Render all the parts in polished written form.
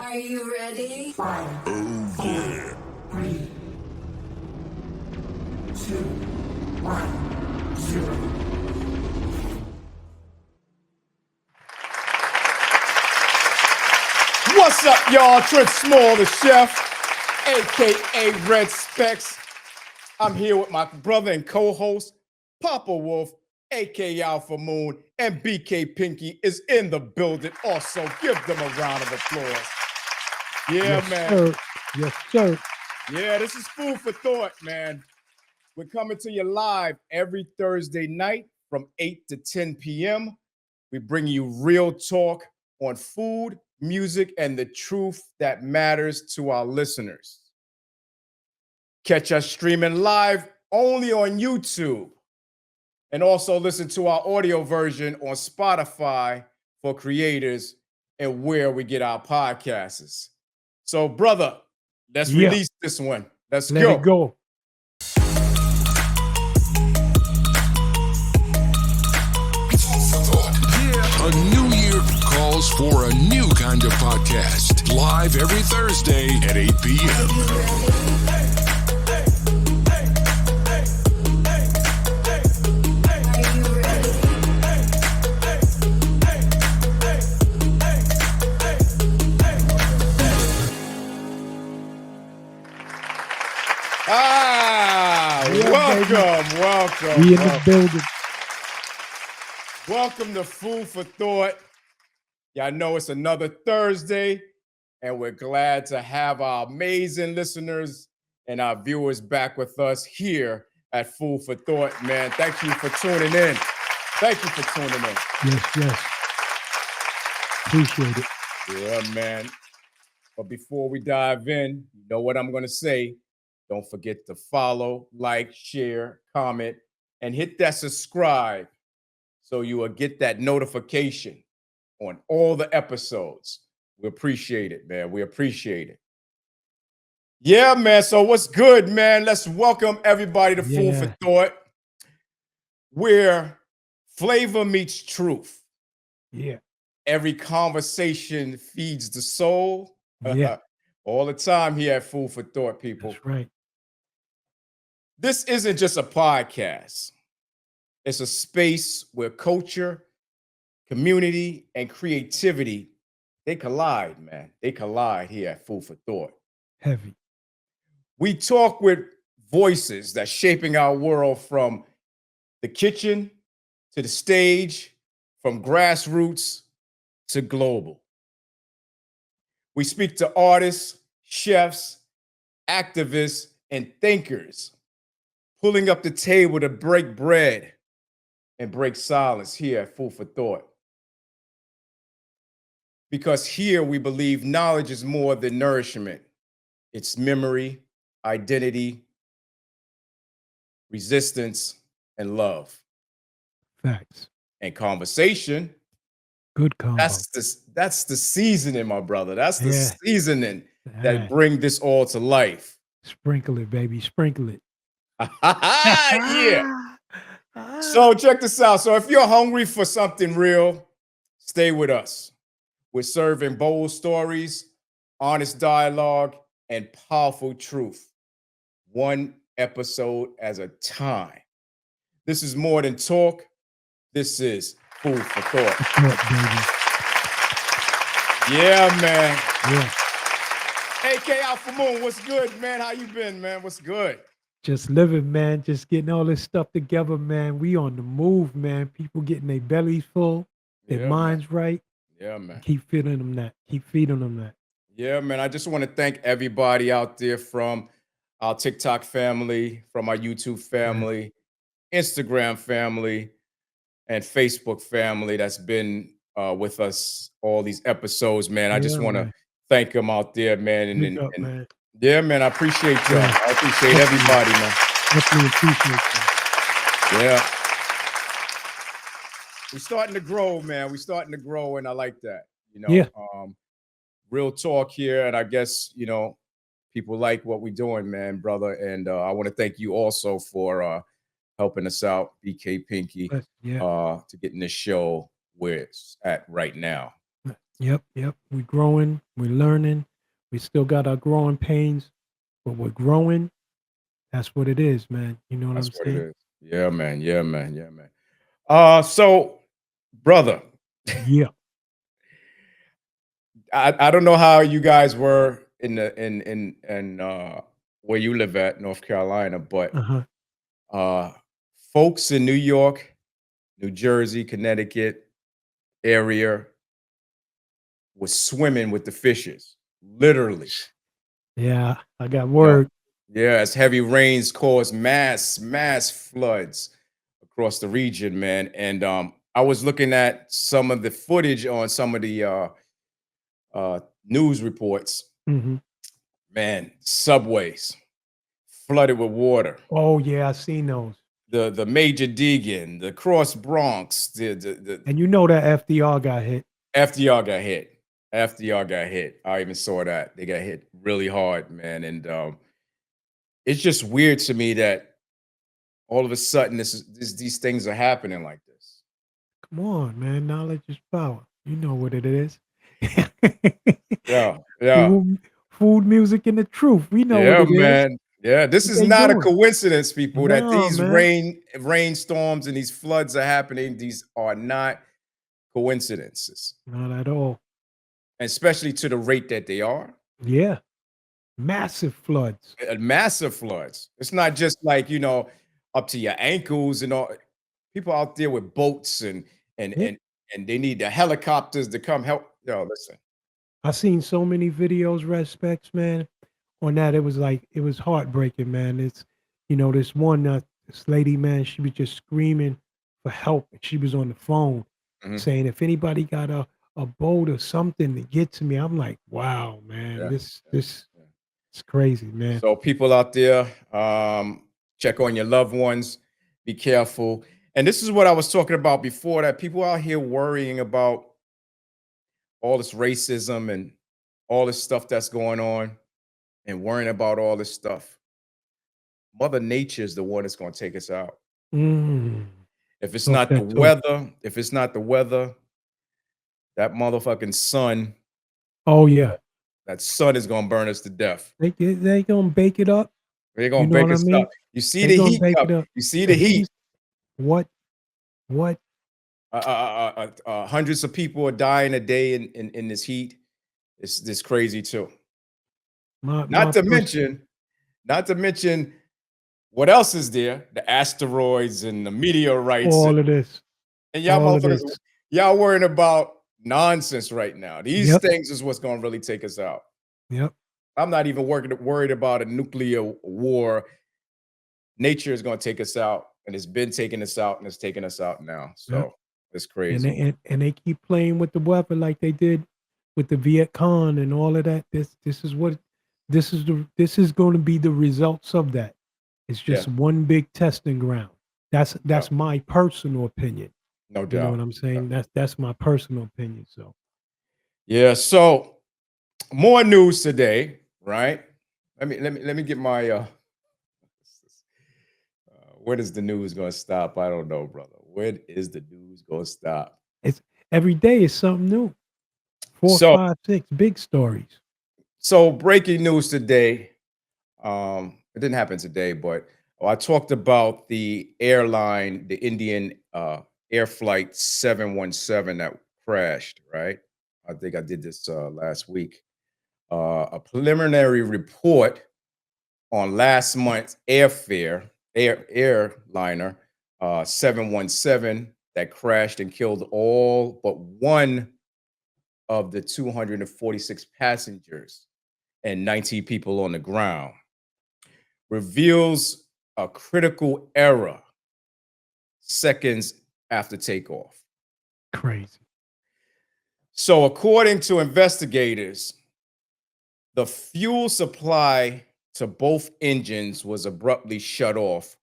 Are you ready? 5, Oh, 4, yeah. 3, 2, 1, 0. What's up, y'all? Trent Small, the chef, aka Red Specs. I'm here with my brother and co-host, Papa Wolf, aka Alpha Moon, and BK Pinky is in the building. Also, give them a round of applause. Yeah, Yes, man. sir. Yes, sir. Yeah, this is Food for Thought, man. We're coming to you live every Thursday night from 8 to 10 p.m. We bring you real talk on food, music, and the truth that matters to our listeners. Catch us streaming live only on YouTube. And also listen to our audio version on Spotify for creators and where we get our podcasts. So, brother, let's release this one. Let's Let it go. Yeah, a new year calls for a new kind of podcast. Live every Thursday at 8 p.m. Welcome. We in the building. Welcome to Food for Thought. Y'all know it's another Thursday, and we're glad to have our amazing listeners and our viewers back with us here at Food for Thought, man. Thank you for tuning in. Thank you for tuning in. Yes. Appreciate it. Yeah, man. But before we dive in, you know what I'm going to say. Don't forget to follow, like, share, comment, and hit that subscribe so you will get that notification on all the episodes. We appreciate it, man. We appreciate it. Yeah, man. So what's good, man? Let's welcome everybody to Food for Thought, where flavor meets truth. Yeah. Every conversation feeds the soul. Yeah. All the time here at Food for Thought, people. That's right. This isn't just a podcast. It's a space where culture, community, and creativity, they collide, man. They collide here at Food for Thought. Heavy. We talk with voices that's shaping our world from the kitchen to the stage, from grassroots to global. We speak to artists, chefs, activists, and thinkers, pulling up the table to break bread and break silence here at Food for Thought. Because here we believe knowledge is more than nourishment. It's memory, identity, resistance, and love. Facts. And conversation. Good combo. That's the seasoning, my brother. That's the seasoning that Yeah. bring this all to life. Sprinkle it, baby. Sprinkle it. Yeah. So check this out. So if you're hungry for something real, stay with us. We're serving bold stories, honest dialogue, and powerful truth. One episode at a time. This is more than talk. This is Food for Thought. Yeah, man. Yeah. AK Alpha Moon, what's good, man? How you been, man? What's good? Just living, man. Just getting all this stuff together, man. We on the move, man. People getting their bellies full, their minds right. Yeah, man. Keep feeding them that. Keep feeding them that. Yeah, man. I just want to thank everybody out there from our TikTok family, from our YouTube family, Instagram family, and Facebook family that's been with us all these episodes, man. I just want to thank them out there, man. Man. Yeah, man. I appreciate y'all. I appreciate everybody, man. Definitely appreciate you. Yeah. We're starting to grow, man. We're starting to grow, and I like that. You know, real talk here, and I guess, you know, people like what we're doing, man, brother. And I want to thank you also for helping us out, BK Pinky, to getting this show where it's at right now. Yep, yep. We're growing, we're learning. We still got our growing pains, but we're growing. That's what it is, man. You know what That's I'm what it saying? is. Yeah, man. Yeah, man. Yeah, man. So, brother, Yeah. I don't know how you guys were in the in where you live at, North Carolina, but Uh-huh. uh folks in New York, New Jersey, Connecticut area was swimming with the fishes, literally. Yeah, I got You know, word. yeah, as heavy rains caused mass floods across the region, man. And I was looking at some of the footage on some of the news reports. Hmm. Man, subways flooded with water. Oh yeah, I seen those. The Major Deegan, the Cross Bronx, the And you know that FDR got hit. FDR got hit. FDR got hit. I even saw that. They got hit really hard, man. And it's just weird to me that all of a sudden these things are happening like this. Come on, man. Knowledge is power. You know what it is. Yeah, yeah, food, food, music, and the truth. We know what yeah, it is. man. Yeah, this What is they not a doing? coincidence, people, that No, these man. rainstorms and these floods are happening. These are not coincidences, Not at all. especially to the rate that they are. Yeah. Massive floods. Massive floods. It's not just like, up to your ankles and all. People out there with boats and Yeah. and and they need the helicopters to come help. Yo, listen. I seen so many videos, respects, man. On that, it was like it was heartbreaking, man. It's this one this lady, man, she was just screaming for help. And she was on the phone Mhm. saying, if anybody got a boat or something to get to me. I'm like, wow, man, Yeah, this yeah, this yeah. is crazy, man. So people out there, check on your loved ones, be careful. And this is what I was talking about before, that people out here worrying about all this racism and all this stuff that's going on and worrying about all this stuff. Mother Nature is the one that's going to take us out. Mm, If it's talk not the that talk. weather, if it's not the weather, that motherfucking sun, Oh yeah. that sun is gonna burn us to death. They gonna bake it up. They're You gonna know bake what I us up. mean? You see They the gonna heat bake up. it up. You see The the heat heat. is what Hundreds of people are dying a day in this heat. It's this crazy too. my Not to person mention, not to mention what else is there? The asteroids and the meteorites all of this. and y'all All of motherfuckers, this. y'all worrying about nonsense right now. These Yep. things is what's gonna really take us out. Yep. I'm not even worried about a nuclear war. Nature is going to take us out, and it's been taking us out, and it's taking us out now. Yep. So it's And crazy. they keep playing with the weather like they did with the Viet Cong and all of that. This is going to be the results of that. It's Yeah, just one big testing ground. yeah, That's my personal opinion. no You know what doubt. I'm Yeah. saying? That's my personal opinion. So Yeah. So more news today, right? Let me get my when is the news going to stop? I don't know, brother. When is the news going to stop? it's every day is something new. Four, So five, six big stories. breaking news today. It didn't happen today, but I talked about the airline, the Indian Air Flight 717 that crashed, right? I think I did this last week. A preliminary report on last month's airliner 717 that crashed and killed all but one of the 246 passengers and 19 people on the ground, reveals a critical error seconds after takeoff. Crazy. So, according to investigators, the fuel supply to both engines was abruptly shut off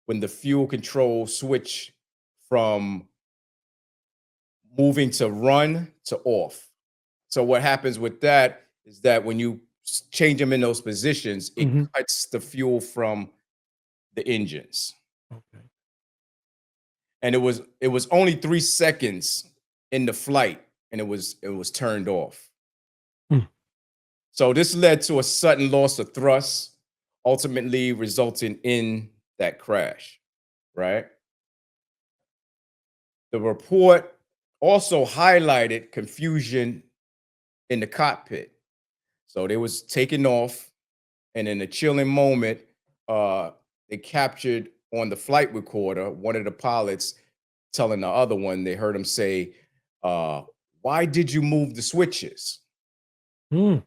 when the fuel control switch from moving to run to off. So, what happens with that is that when you change them in those positions, it Hmm. cuts the fuel from the engines. Okay. And it was only 3 seconds in the flight and it was turned off. Mm. So this led to a sudden loss of thrust, ultimately resulting in that crash, right? The report also highlighted confusion in the cockpit. So they was taking off, and in a chilling moment, they captured on the flight recorder one of the pilots telling the other one, they heard him say, why did you move the switches? Mm.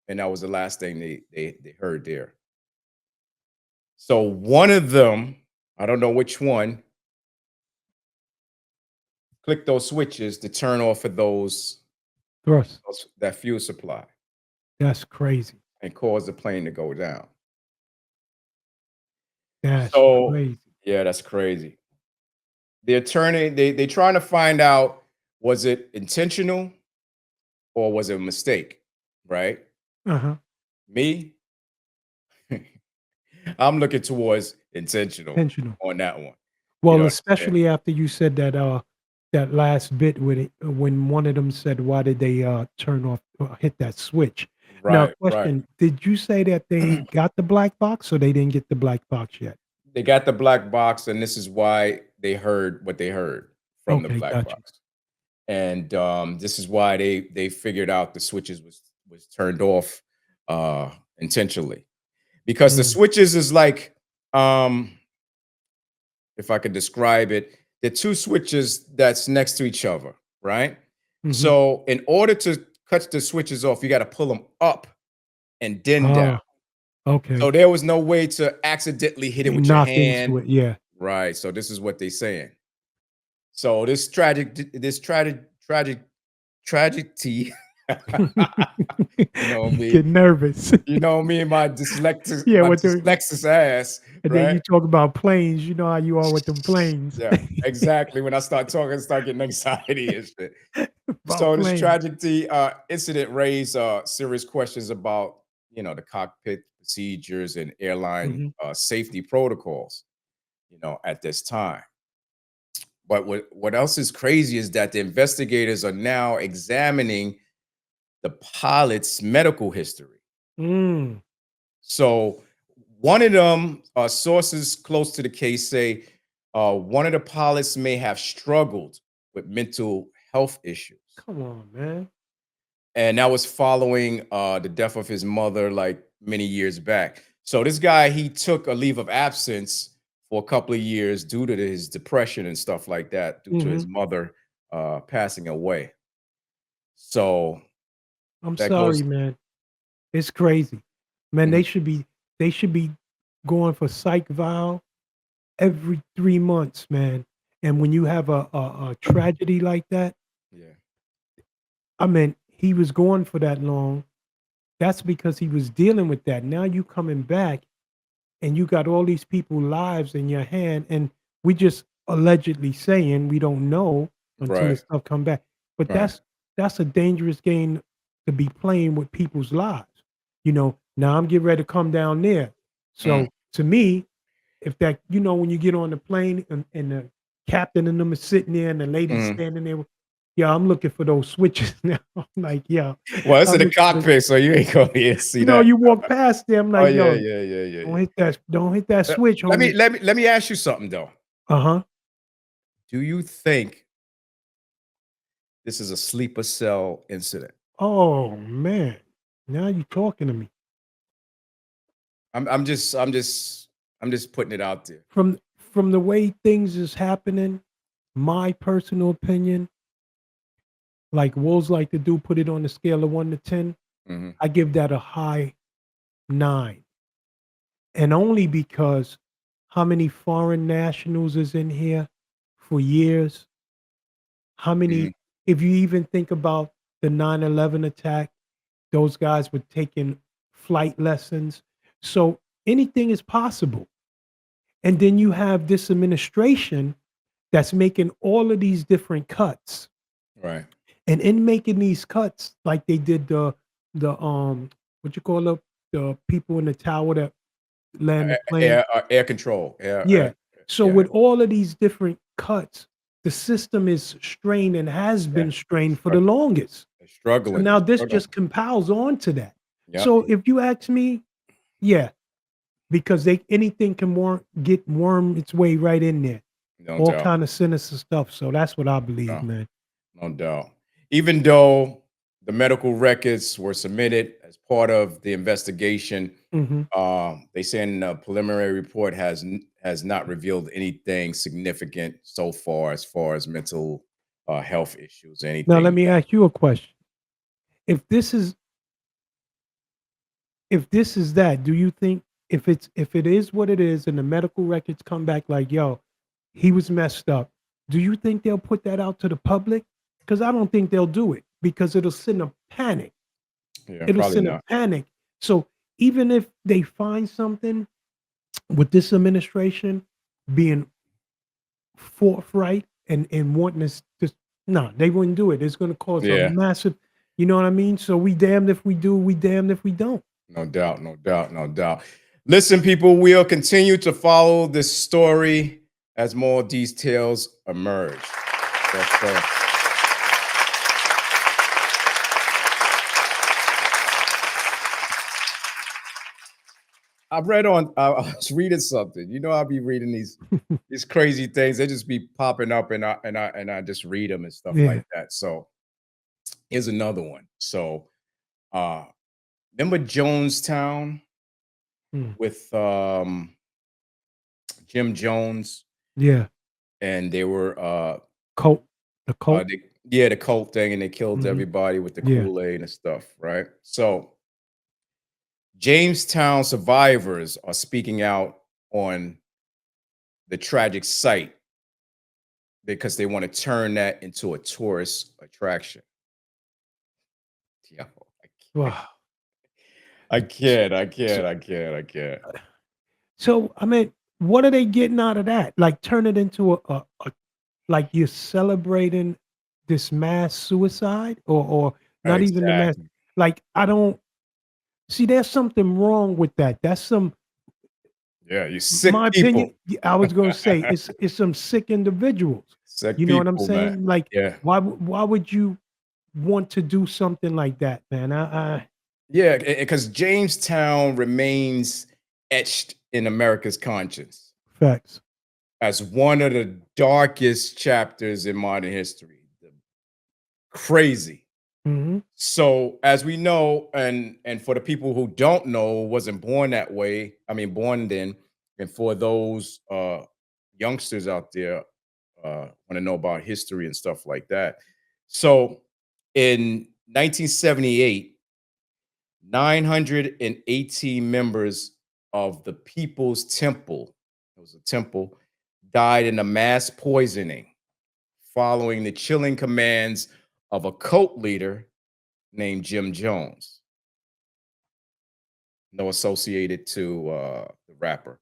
And that was the last thing they heard there. So one of them, I don't know which one, clicked those switches to turn off of Thrust. that fuel supply That's crazy. and cause the plane to go down. That's So crazy. yeah, that's crazy. The attorney, they trying to find out, was it intentional or was it a mistake? Right? Uh-huh. Me, I'm looking towards intentional Intentional. on that one. You know Well, what I'm saying? especially after you said that that last bit with it when one of them said, "Why did they turn off hit that switch?" Now, Right, right. question: did you say that they got the black box, or they didn't get the black box yet? They got the black box, and this is why they heard what they heard from the Okay, black got you. box. And this is why they figured out the switches was turned off intentionally, because the Mm, switches is like, if I could describe it, the two switches that's next to each other, right? mhm. So in order to cut the switches off, you got to pull them up and then down. Oh, okay. So there was no way to accidentally hit it They with your knock into hand. it, yeah. Right. So this is what they're saying. So this tragic tragedy. You know You me. get nervous. You know me and my dyslexic, Yeah, my with the dyslexic ass, and then right? you talk about planes, you know how you are with them planes. Yeah, exactly. When I start talking, I start getting anxiety and shit. About So this planes. tragedy incident raised serious questions about, the cockpit procedures and airline Mhm. safety protocols, at this time. But what else is crazy is that the investigators are now examining the pilot's medical history. Mm. So one of them, sources close to the case say, one of the pilots may have struggled with mental health issues. Come on, man. And that was following the death of his mother like many years back. So this guy, he took a leave of absence for a couple of years due to his depression and stuff like that, due to his Mhm. mother passing away. So I'm that sorry, goes. man. It's crazy. Man, Mhm. they should be going for psych vow every 3 months, man. And when you have a tragedy like that, Yeah. I mean, he was gone for that long. That's because he was dealing with that. Now you coming back and you got all these people lives in your hand, and we just allegedly saying we don't know until the Right. stuff come back. But Right. that's a dangerous game to be playing with people's lives. Now I'm getting ready to come down there. Mm, So to me, if that when you get on the plane and the captain and them is sitting there and the lady mhm. standing there, yeah, I'm looking for those switches now. I'm like, yeah, Well, it's in I'm the looking for cockpit, so you ain't gonna be able to see that. you walk past them Oh like, yeah, yo, yeah, yeah, yeah, don't yeah. hit that Uh, switch, Let me homie. let me let me ask you something though. Uh-huh. Do you think this is a sleeper cell incident? Oh man. Now you talking to me. I'm just putting it out there. From the way things is happening, my personal opinion, like Wolves like to do, put it on a scale of 1 to 10. Mhm. I give that a high 9. And only because how many foreign nationals is in here for years? How Mhm. many, if you even think about the 9/11 attack, those guys were taking flight lessons. So anything is possible. And then you have this administration that's making all of these different cuts. Right. And in making these cuts, like they did the what you call the people in the tower that land the plane. Air control. Yeah. So Yeah. with all of these different cuts, the system is strained and has Yeah. been strained for the longest. They're So struggling. now this Struggling. just compiles on to that. Yeah. So if you ask me, yeah, because anything can worm its way right in there. No All doubt. kind of sinister stuff. So that's what I believe, No. man. No doubt. Even though the medical records were submitted as part of the investigation, Hmm. they say in the preliminary report has not revealed anything significant so far as mental health issues, Now let anything. me ask you a question. If this is that, do you think if it is what it is and the medical records come back like, yo, he was messed up, do you think they'll put that out to the public? Because I don't think they'll do it because it'll send a panic. Yeah, It'll probably send a not. panic. So even if they find something with this administration being forthright and wanting us to, no, they wouldn't do it. It's going to cause a Yeah, massive, you know what I mean? So we damned if we do, we damned if we don't. no doubt, no doubt, no doubt. Listen, people, we'll continue to follow this story as more details emerge. Yes, sir. I was reading something. You know, I'll be reading these crazy things. They just be popping up, and I just read them and stuff Yeah. like that. So here's another one. So uh remember Jonestown Mm. with Jim Jones, Yeah. and they were Cult. The cult. yeah, the cult thing, and they killed Hmm. everybody with the Yeah. Kool-Aid and stuff, right? So Jamestown survivors are speaking out on the tragic site because they want to turn that into a tourist attraction. Yo, Wow. I can't, I can't, I can't, I can't. So I mean, what are they getting out of that? Like turn it into a like you're celebrating this mass suicide or not even the mass. Exactly. Like I don't see. There's something wrong with that. That's some Yeah, you my sick opinion. people. I was going to say it's some sick individuals. Sick You know what I'm people, man. saying? Like Yeah. why would you want to do something like that, man? I Yeah, because Jamestown remains etched in America's conscience facts. as one of the darkest chapters in modern history. Crazy. Hmm. So, as we know, and for the people who don't know, wasn't born that way. I mean, born then, and for those youngsters out there want to know about history and stuff like that. So, in 1978, 918 members of the People's Temple, it was a temple, died in a mass poisoning following the chilling commands of a cult leader named Jim Jones, no associated to the rapper.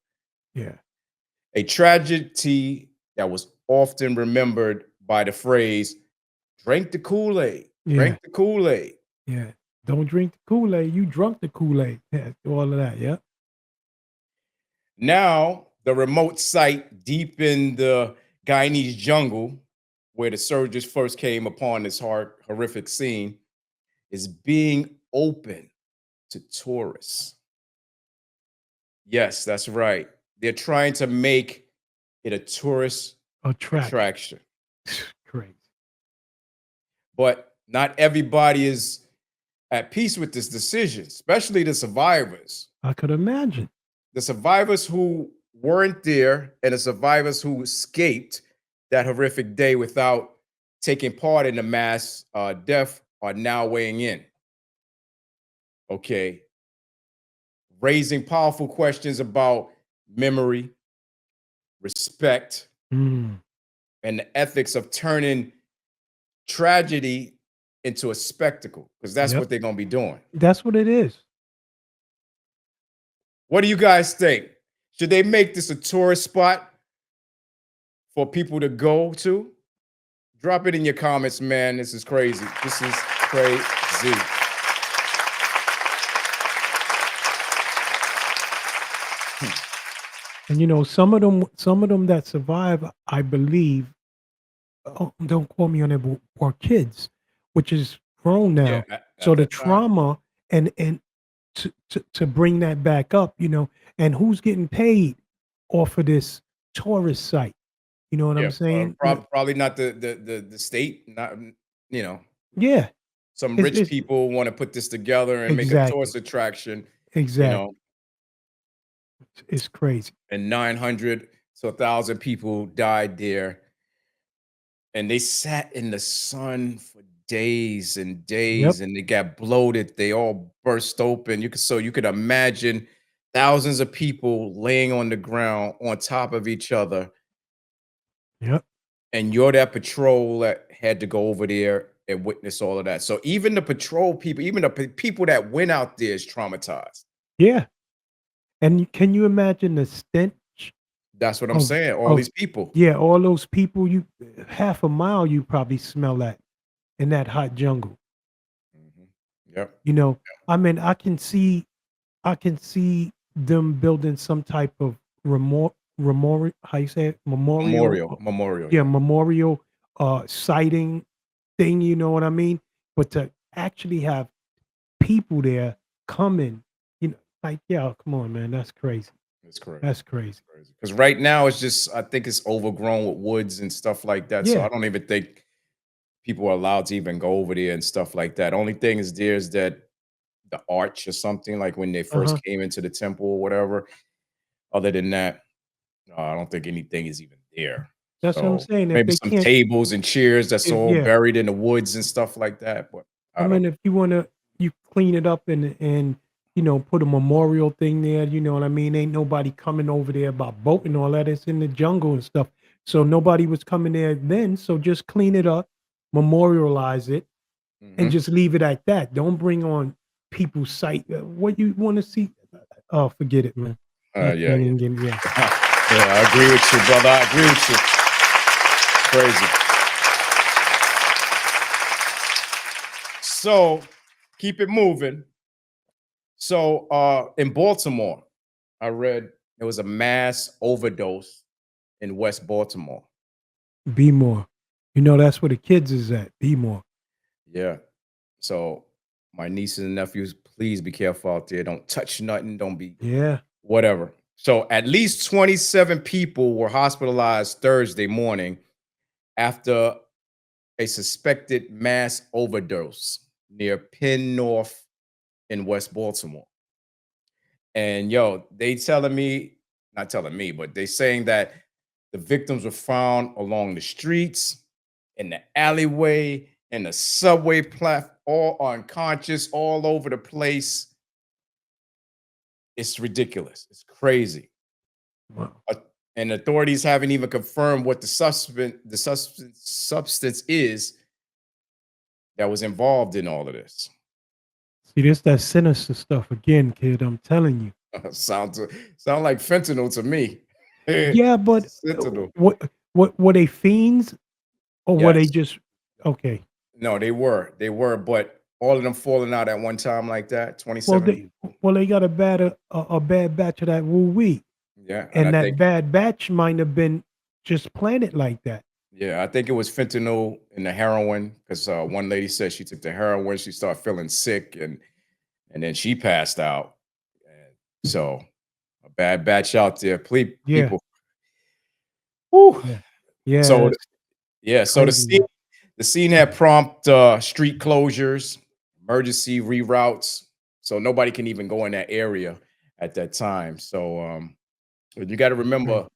Yeah. A tragedy that was often remembered by the phrase, drink the Kool-Aid, Yeah. drink the Kool-Aid. Yeah. Don't drink the Kool-Aid. You drunk the Kool-Aid. Yeah, all of that. Yeah. Now, the remote site deep in the Guyanese jungle, where the surgeons first came upon this horrific scene, is being open to tourists. Yes, that's right. They're trying to make it a tourist Attraction. attraction. Crazy. But not everybody is at peace with this decision, especially the survivors. I could imagine. The survivors who weren't there and the survivors who escaped that horrific day without taking part in the mass death are now weighing in. Okay. Raising powerful questions about memory, respect, Mm. and the ethics of turning tragedy into a spectacle, because that's Yep. what they're going to be doing. That's what it is. What do you guys think? Should they make this a tourist spot for people to go to? Drop it in your comments, man. This is crazy. This is crazy. And you know, some of them that survive, I believe, oh, don't quote me on it, but were kids, which is grown Yeah, now. So at the that time. trauma and to bring that back up, and who's getting paid off of this tourist site? You know what Yeah, I'm saying? probably not the state, not you know, Yeah, some it's rich it's people want to put this together and make a exactly, tourist attraction, you know, exactly. It's crazy. and 900 to 1,000 people died there, and they sat in the sun for days and Yep, days, and they got bloated. They all burst open. You could imagine thousands of people laying on the ground on top of each other, yep. and you're that patrol that had to go over there and witness all of that. So even the patrol people, even the people that went out there is traumatized. Yeah, and can you imagine the stench That's what I'm of saying. All of these people. yeah, all those people, you half a mile you probably smell that in that hot jungle. Mhm. Yep. You know, I mean, I can see them building some type of how you say it? Memorial, Memorial. yeah, Yeah. memorial, sighting thing, you know what I mean? But to actually have people there coming, like, yeah, come on, man, that's crazy. That's correct. That's crazy. Because right now it's just, I think it's overgrown with woods and stuff like that. So I Yeah, don't even think people are allowed to even go over there and stuff like that. Only thing is there is that the arch or something like when they uh-huh. first came into the temple or whatever. Other than that, no, I don't think anything is even there. That's what I'm So saying. If maybe they some can't, tables and chairs that's if all yeah, buried in the woods and stuff like that. But I I don't mean, if you wanna you clean it up and put a memorial thing there, you know what I mean? Ain't nobody coming over there about boat and all that. It's in the jungle and stuff. So nobody was coming there then. So just clean it up, memorialize it, know. and Mhm. just leave it at that. Don't bring on people's sight. What you want to see? Oh, forget it, man. I Yeah, can't yeah. even get. Yeah, Yeah, I agree with you, brother. I agree with you. Crazy. So keep it moving. So in Baltimore, I read there was a mass overdose in West Baltimore. be more. That's where the kids is at. Be more. Yeah. So my nieces and nephews, please be careful out there. Don't touch nothing. Don't be Yeah. whatever. So at least 27 people were hospitalized Thursday morning after a suspected mass overdose near Penn North in West Baltimore. And yo, they telling me, not telling me, but they saying that the victims were found along the streets, in the alleyway, in the subway platform, all unconscious, all over the place. It's ridiculous. It's crazy. Wow. Uh, and authorities haven't even confirmed what the substance is that was involved in all of this. See, this that sinister stuff again, kid. I'm telling you. sound sound like fentanyl to me. Yeah, but Fentanyl. what were they fiends or were they Yes. just okay? No, they were, but all of them falling out at one time like that. Well, 27 they people. well they got a bad batch of that woo wee, Yeah, and I and that think bad batch might have been just planted like that. yeah, I think it was fentanyl and the heroin because one lady said she took the heroin, she started feeling sick, and then she passed out. And so a bad batch out there. Please, Yeah, people. Whew. yeah, yeah. So It's yeah, so the crazy, scene man. the scene had prompt street closures, emergency reroutes, so nobody can even go in that area at that time. So but you got to It's crazy. remember,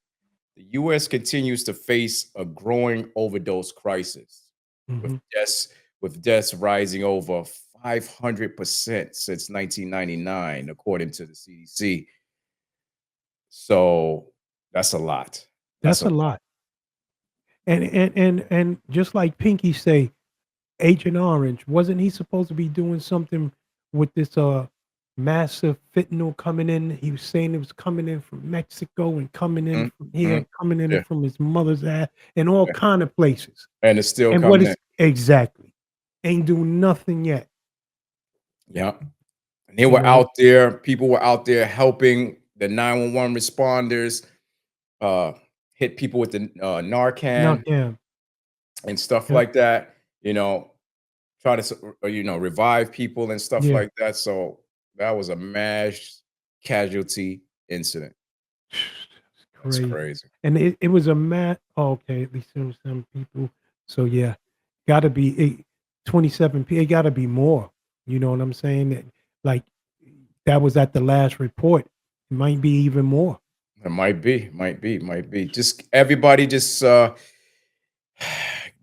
the U.S. continues to face a growing overdose crisis, with Mhm. deaths rising over 500% since 1999, according to the CDC. So that's a lot. That's That's a a lot. And just like Pinky say, Agent Orange, wasn't he supposed to be doing something with this massive fentanyl coming in? He was saying it was coming in from Mexico and coming in Mhm, from here, mhm, coming in yeah, from his mother's ass, and all yeah, kind of places. and it's still And what coming in. is exactly? Ain't doing nothing yet. Yeah. And they You were know, out there, people were out there helping the 911 responders uh, hit people with the knock Narcan. down. and stuff Yep. like that. Try to revive people and stuff Yeah. like that. So that was a mass casualty incident. It's That's crazy. crazy. And it was a okay, at least there was some people. So yeah, gotta be 27 It gotta be more. You know what I'm saying? Like that was at the last report. It might be even more. It might be. Just everybody, just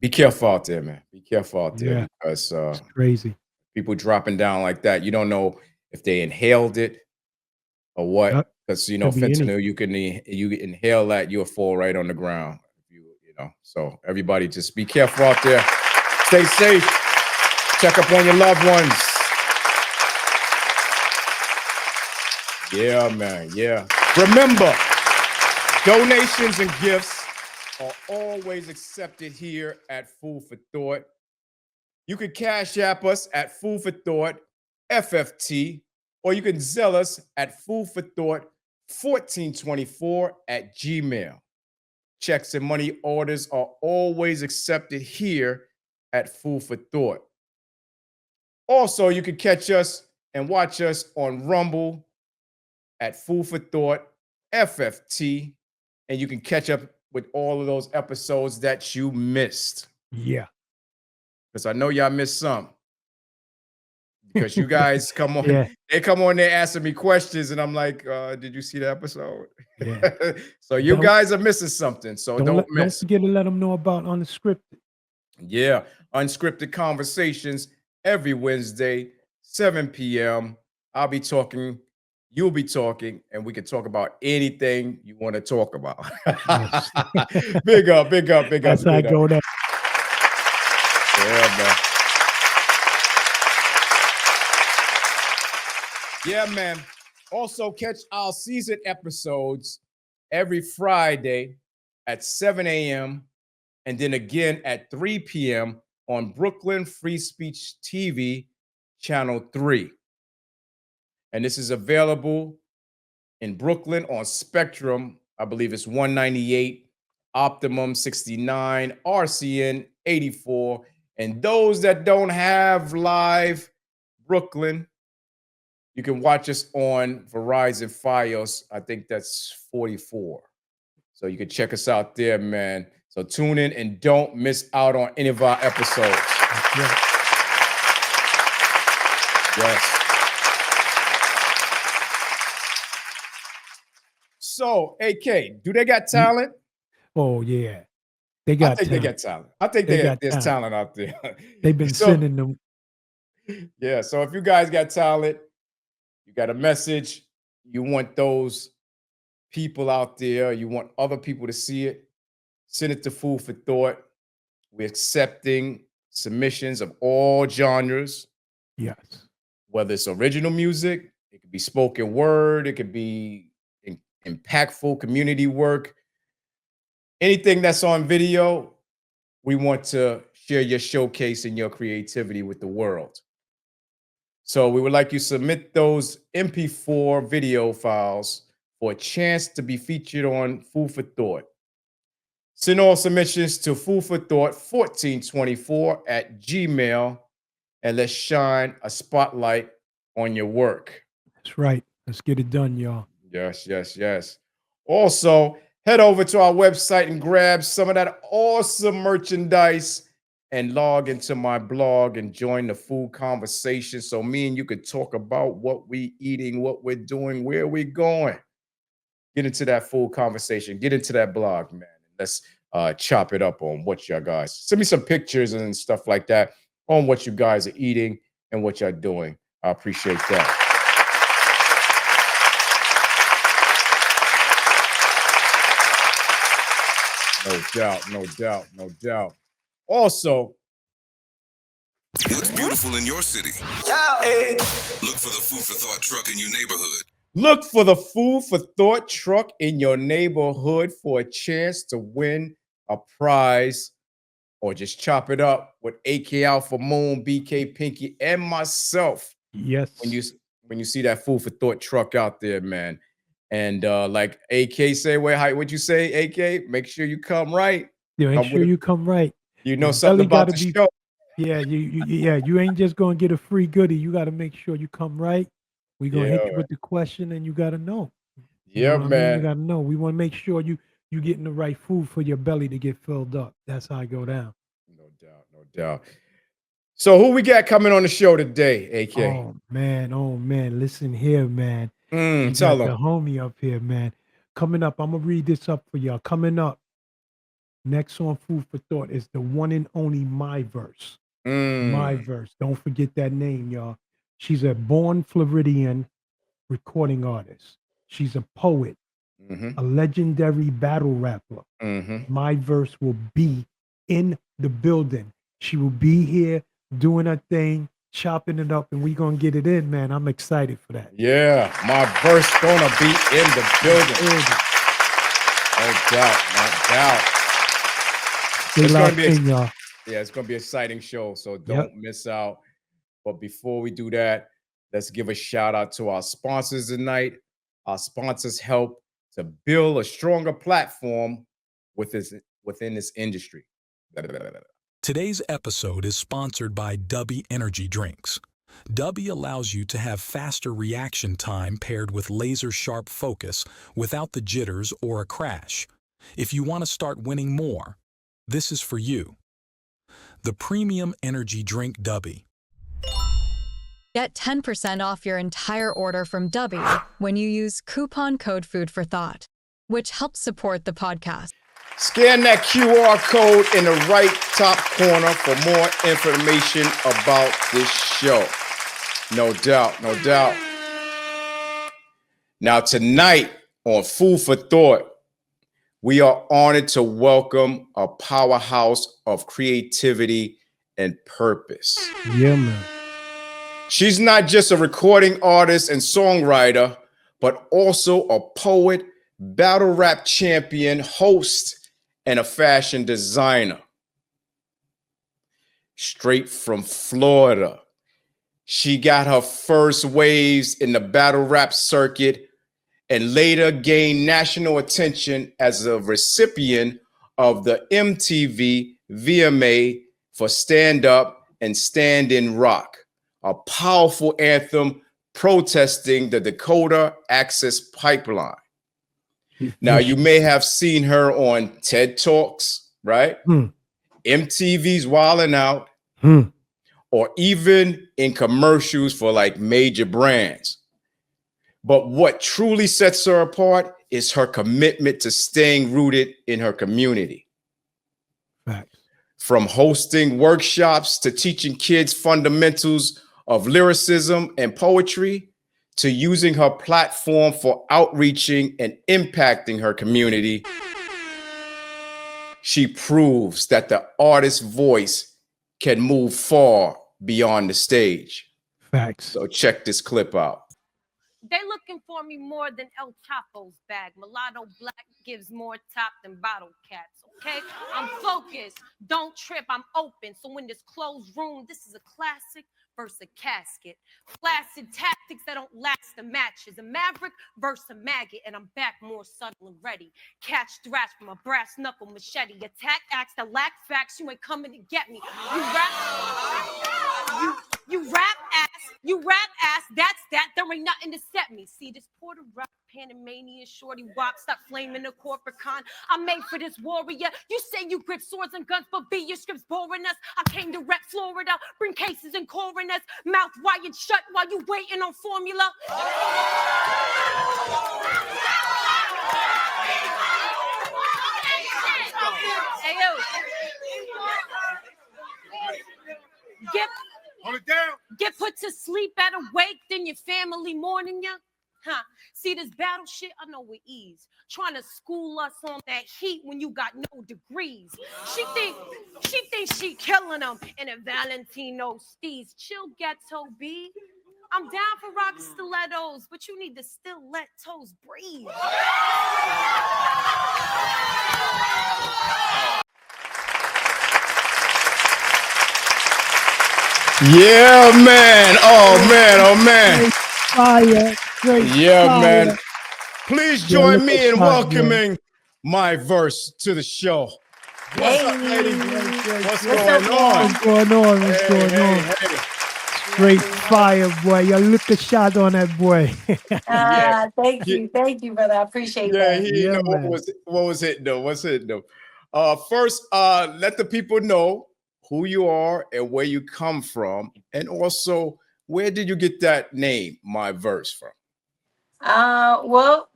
be careful out there, man. Be careful out there Yeah, because it's crazy. people dropping down like that, you don't know if they inhaled it or what. Yep. Because Could be fentanyl, anything. you inhale that, you'll fall right on the ground. So everybody, just be careful out there. Stay safe. Check up on your loved ones. Yeah, man. Yeah. Remember, donations and gifts are always accepted here at Food for Thought. You can Cash App us at Food for Thought, FFT, or you can Zelle us at Food for Thought 1424 at Gmail. Checks and money orders are always accepted here at Food for Thought. Also, you can catch us and watch us on Rumble at Food for Thought, FFT, and you can catch up with all of those episodes that you missed. Yeah. Because I know y'all missed some. Because you guys come on, Yeah. they come on there asking me questions, and I'm like, did you see the episode? Yeah. So you Don't guys are missing something. So don't don't miss. forget to let them know about unscripted. Yeah, unscripted conversations every Wednesday, 7 p.m. I'll be talking, you'll be talking, and we can talk about anything you want to talk about. Yes. Big up, big up, big up, That's how I big up. go down. Yeah, man. Yeah, man. Also, catch our season episodes every Friday at 7 a.m. and then again at 3 p.m. on Brooklyn Free Speech TV, Channel 3. And this is available in Brooklyn on Spectrum. I believe it's 198, Optimum 69, RCN 84. And those that don't have live Brooklyn, you can watch us on Verizon Fios. I think that's 44. So you can check us out there, man. So tune in and don't miss out on any of our episodes. Yeah. Yes. So, AK, do they got talent? Oh yeah. They I got think they talent. got talent. I think They got there's talent. talent out there. They've been So, sending them. yeah. So if you guys got talent, you got a message, you want those people out there, you want other people to see it, send it to Food for Thought. We're accepting submissions of all genres, Yes. whether it's original music, it could be spoken word, it could be impactful community work, anything that's on video. We want to share your showcase and your creativity with the world. So we would like you to submit those MP4 video files for a chance to be featured on Food for Thought. Send all submissions to Food for Thought 1424 at Gmail, and let's shine a spotlight on your work. That's right. Let's get it done, y'all. Yes, yes, yes. Also, head over to our website and grab some of that awesome merchandise and log into my blog and join the food conversation so me and you could talk about what we eating, what we're doing, where we're going. Get into that food conversation. Get into that blog, man. Let's chop it up on what y'all guys. Send me some pictures and stuff like that on what you guys are eating and what y'all doing. I appreciate that. No doubt, no doubt, no doubt. Also, What's beautiful in your city? Look for the Food for Thought truck in your neighborhood. look for the Food for Thought truck in your neighborhood for a chance to win a prize or just chop it up with AK Alpha Moon, BK Pinky, and myself Yes. when you see that Food for Thought truck out there, man. And like AK say, what'd you say, AK? Make sure you come right. Yeah, make Come sure with you come right. You know Your something belly about gotta the be show. yeah, you ain't just gonna get a free goodie. You gotta make sure you come right. We're gonna hit Yeah, you with the question and you gotta know. You know yeah, what I mean? You man. gotta know. We wanna make sure you getting the right food for your belly to get filled up. That's how I go down. No doubt, no doubt. So who we got coming on the show today, AK? Oh man. Listen here, man. We Tell got them. the homie up here, man. Coming up, I'm gonna read this up for y'all. Coming up next on Food for Thought is the one and only MyVerse. MyVerse. Don't forget that name, y'all. She's a born Floridian recording artist. She's a poet, Mm-hmm. a legendary battle rapper. Mm-hmm. MyVerse will be in the building. She will be here doing her thing, chopping it up, and we gonna get it in, man. I'm excited for that. Yeah, my verse gonna be in the building. No doubt, no doubt. Stay It's gonna locked be in, y'all. yeah, it's gonna be an exciting show. So Yep. don't miss out. But before we do that, let's give a shout out to our sponsors tonight. Our sponsors help to build a stronger platform within this industry. Today's episode is sponsored by Dubby Energy Drinks. Dubby allows you to have faster reaction time paired with laser-sharp focus without the jitters or a crash. If you want to start winning more, this is for you. The Premium Energy Drink Dubby. Get 10% off your entire order from Dubby when you use coupon code Food for Thought, which helps support the podcast. Scan that QR code in the right top corner for more information about this show. No doubt, no doubt. Now tonight on Food for Thought, we are honored to welcome a powerhouse of creativity and purpose. Yeah, man. She's not just a recording artist and songwriter, but also a poet, battle rap champion, host, and a fashion designer. Straight from Florida, she got her first waves in the battle rap circuit and later gained national attention as a recipient of the MTV VMA for Stand Up and Stand in Rock, a powerful anthem protesting the Dakota Access Pipeline. Now, you may have seen her on TED Talks, right? MTV's Wildin' Out, or even in commercials for like major brands. But what truly sets her apart is her commitment to staying rooted in her community. Facts. From hosting workshops to teaching kids fundamentals of lyricism and poetry, to using her platform for outreaching and impacting her community, she proves that the artist's voice can move far beyond the stage. Facts. So check this clip out. They looking for me more than El Chapo's bag. Mulatto black gives more top than bottle caps, okay? I'm focused, don't trip, I'm open. So in this closed room, this is a classic versus a casket. Flaccid tactics that don't last the matches. A maverick versus a maggot, and I'm back more subtle and ready. Catch thrash from a brass knuckle machete. Attack acts that lack facts, you ain't coming to get me. You rap ass, that's that. There ain't nothing to set me. See, this Puerto Rican Panamanian shorty wop, stop flaming the corporate con. I'm made for this warrior. You say you grip swords and guns, but be your scripts boring us. I came to rep Florida, bring cases and coroners, mouth wired shut while you waiting on formula. Hey, yo. Get put to sleep at awake, then your family mourning you. Huh? See this battle shit, I know with ease. Trying to school us on that heat when you got no degrees. She thinks she killing them in a Valentino steez. Chill, ghetto B. I'm down for rock stilettos, but you need to still let toes breathe. Yeah, man. Oh, man. Oh, man. Fire. Great Yeah, fire. man. Please join look me at in that, welcoming MyVerse to the show. What's up, lady? What's going on? What's going on? What's going on? Hey. Straight fire, boy. You look a shot on that boy. Yeah. Thank Yeah. you. Thank you, brother. I appreciate Yeah, that. he Yeah, know man. what was it though? What's it though? First, let the people know who you are and where you come from, and also where did you get that name, MyVerse, from? Well,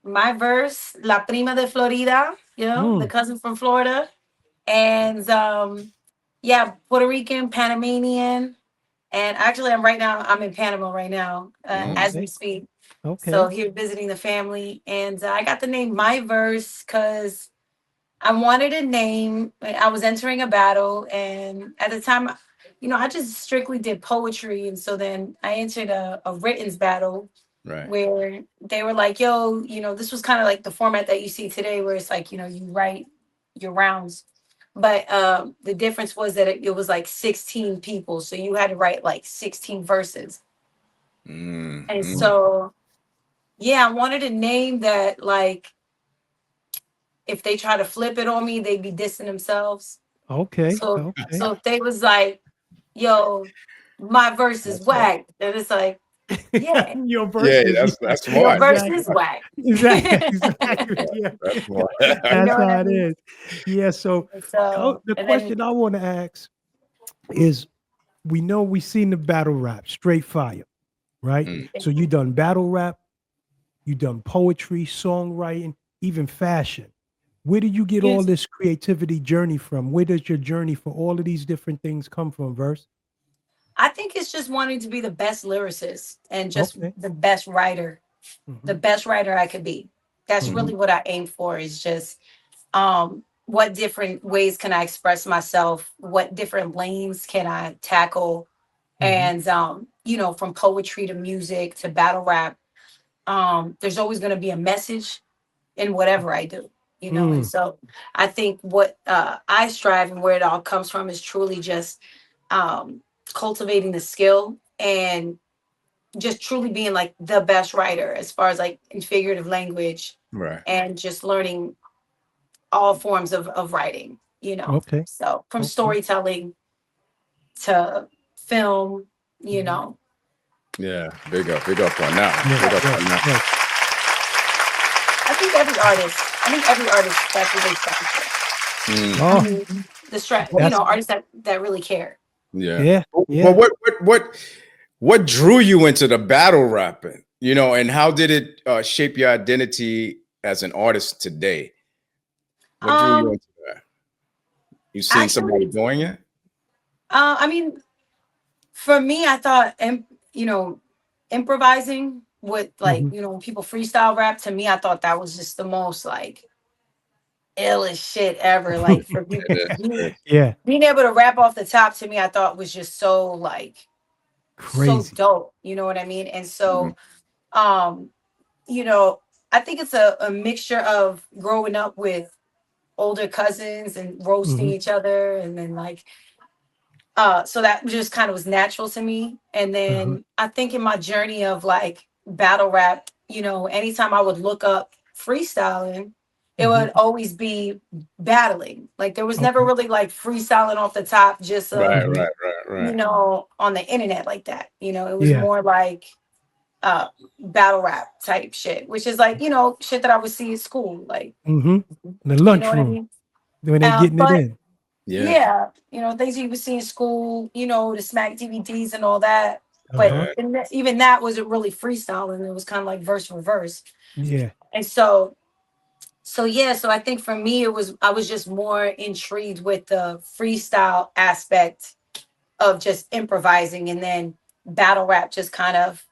my verse, La Prima de Florida, the cousin from Florida. And yeah, Puerto Rican, Panamanian. And actually I'm in Panama right now, as Okay. we speak. So Okay. here visiting the family. And I got the name My Verse because I wanted a name. I was entering a battle, and at the time, I just strictly did poetry. And so then I entered a writtens battle Right. where they were like, yo, this was kind of like the format that you see today, where it's like, you write your rounds. But the difference was that it was like 16 people. So you had to write like 16 verses. And so, yeah, I wanted a name that, like, if they try to flip it on me, they'd be dissing themselves. Okay. So, Okay. so if they was like, yo, my verse is That's smart. whack, then it's like, yeah, Your Yeah, verses. that's your smart. verse Exactly. is whack. Exactly. Yeah. That's smart. You That's know what how I it mean? is. Yeah. So So, the and then, question I want to ask is, we know we seen the battle rap, straight fire, right? Mm. So you done battle rap, you done poetry, songwriting, even fashion. Where did you get all yes, this creativity journey from? Where does your journey for all of these different things come from, Verse? I think it's just wanting to be the best lyricist and just Okay. the best writer, the Hmm. best writer I could be. That's Hmm. really what I aim for, is just what different ways can I express myself? What different lanes can I tackle? Hmm. And from poetry to music to battle rap, there's always going to be a message in whatever I do, and Mm. so I think what I strive and where it all comes from is truly just um cultivating the skill and just truly being like the best writer as far as like in figurative language, Right. and just learning all forms of writing, Okay. so from Okay. storytelling to film, you Mhm. know. Yeah. Big up on that. Yes. Big up Yes. on that. Yes. I think every artist that's what they stand for. Mm. I Oh, mean, the strat, that's artists that really care. Yeah. yeah. But Yeah. what drew you into the battle rapping? And how did it shape your identity as an artist today? What drew you um into that? You seen somebody Actually, doing it? I mean, for me, I thought, you know improvising with, like, Hmm. when people freestyle rap, to me, I thought that was just the most, like, illest shit ever. Like, for people, It is. It is. Yeah. being able to rap off the top, to me, I thought was just so, like, so Crazy. dope. You know what I mean? And Mhm. so, um, you know, I think it's a mixture of growing up with older cousins and roasting Hmm. each other, and then, like, so that just kind of was natural to me. And Uh-huh. then I think in my journey of, like, battle rap, anytime I would look up freestyling, it Hmm. would always be battling. Like, there was never Okay. really like freestyling off the top, just Right, Hmm. right. on the internet like that. It was Yeah. more like battle rap type shit, which is like, shit that I would see at school. Like, Hmm. The you know what I lunchroom mean? when they getting it But in. Yeah. yeah, things you would see in school, the smack DVDs and all that. But Uh-huh. Yeah. even that wasn't really freestyling. It was kind of like verse for verse. Yeah. And so yeah, so I think for me, I was just more intrigued with the freestyle aspect of just improvising, and then battle rap just kind of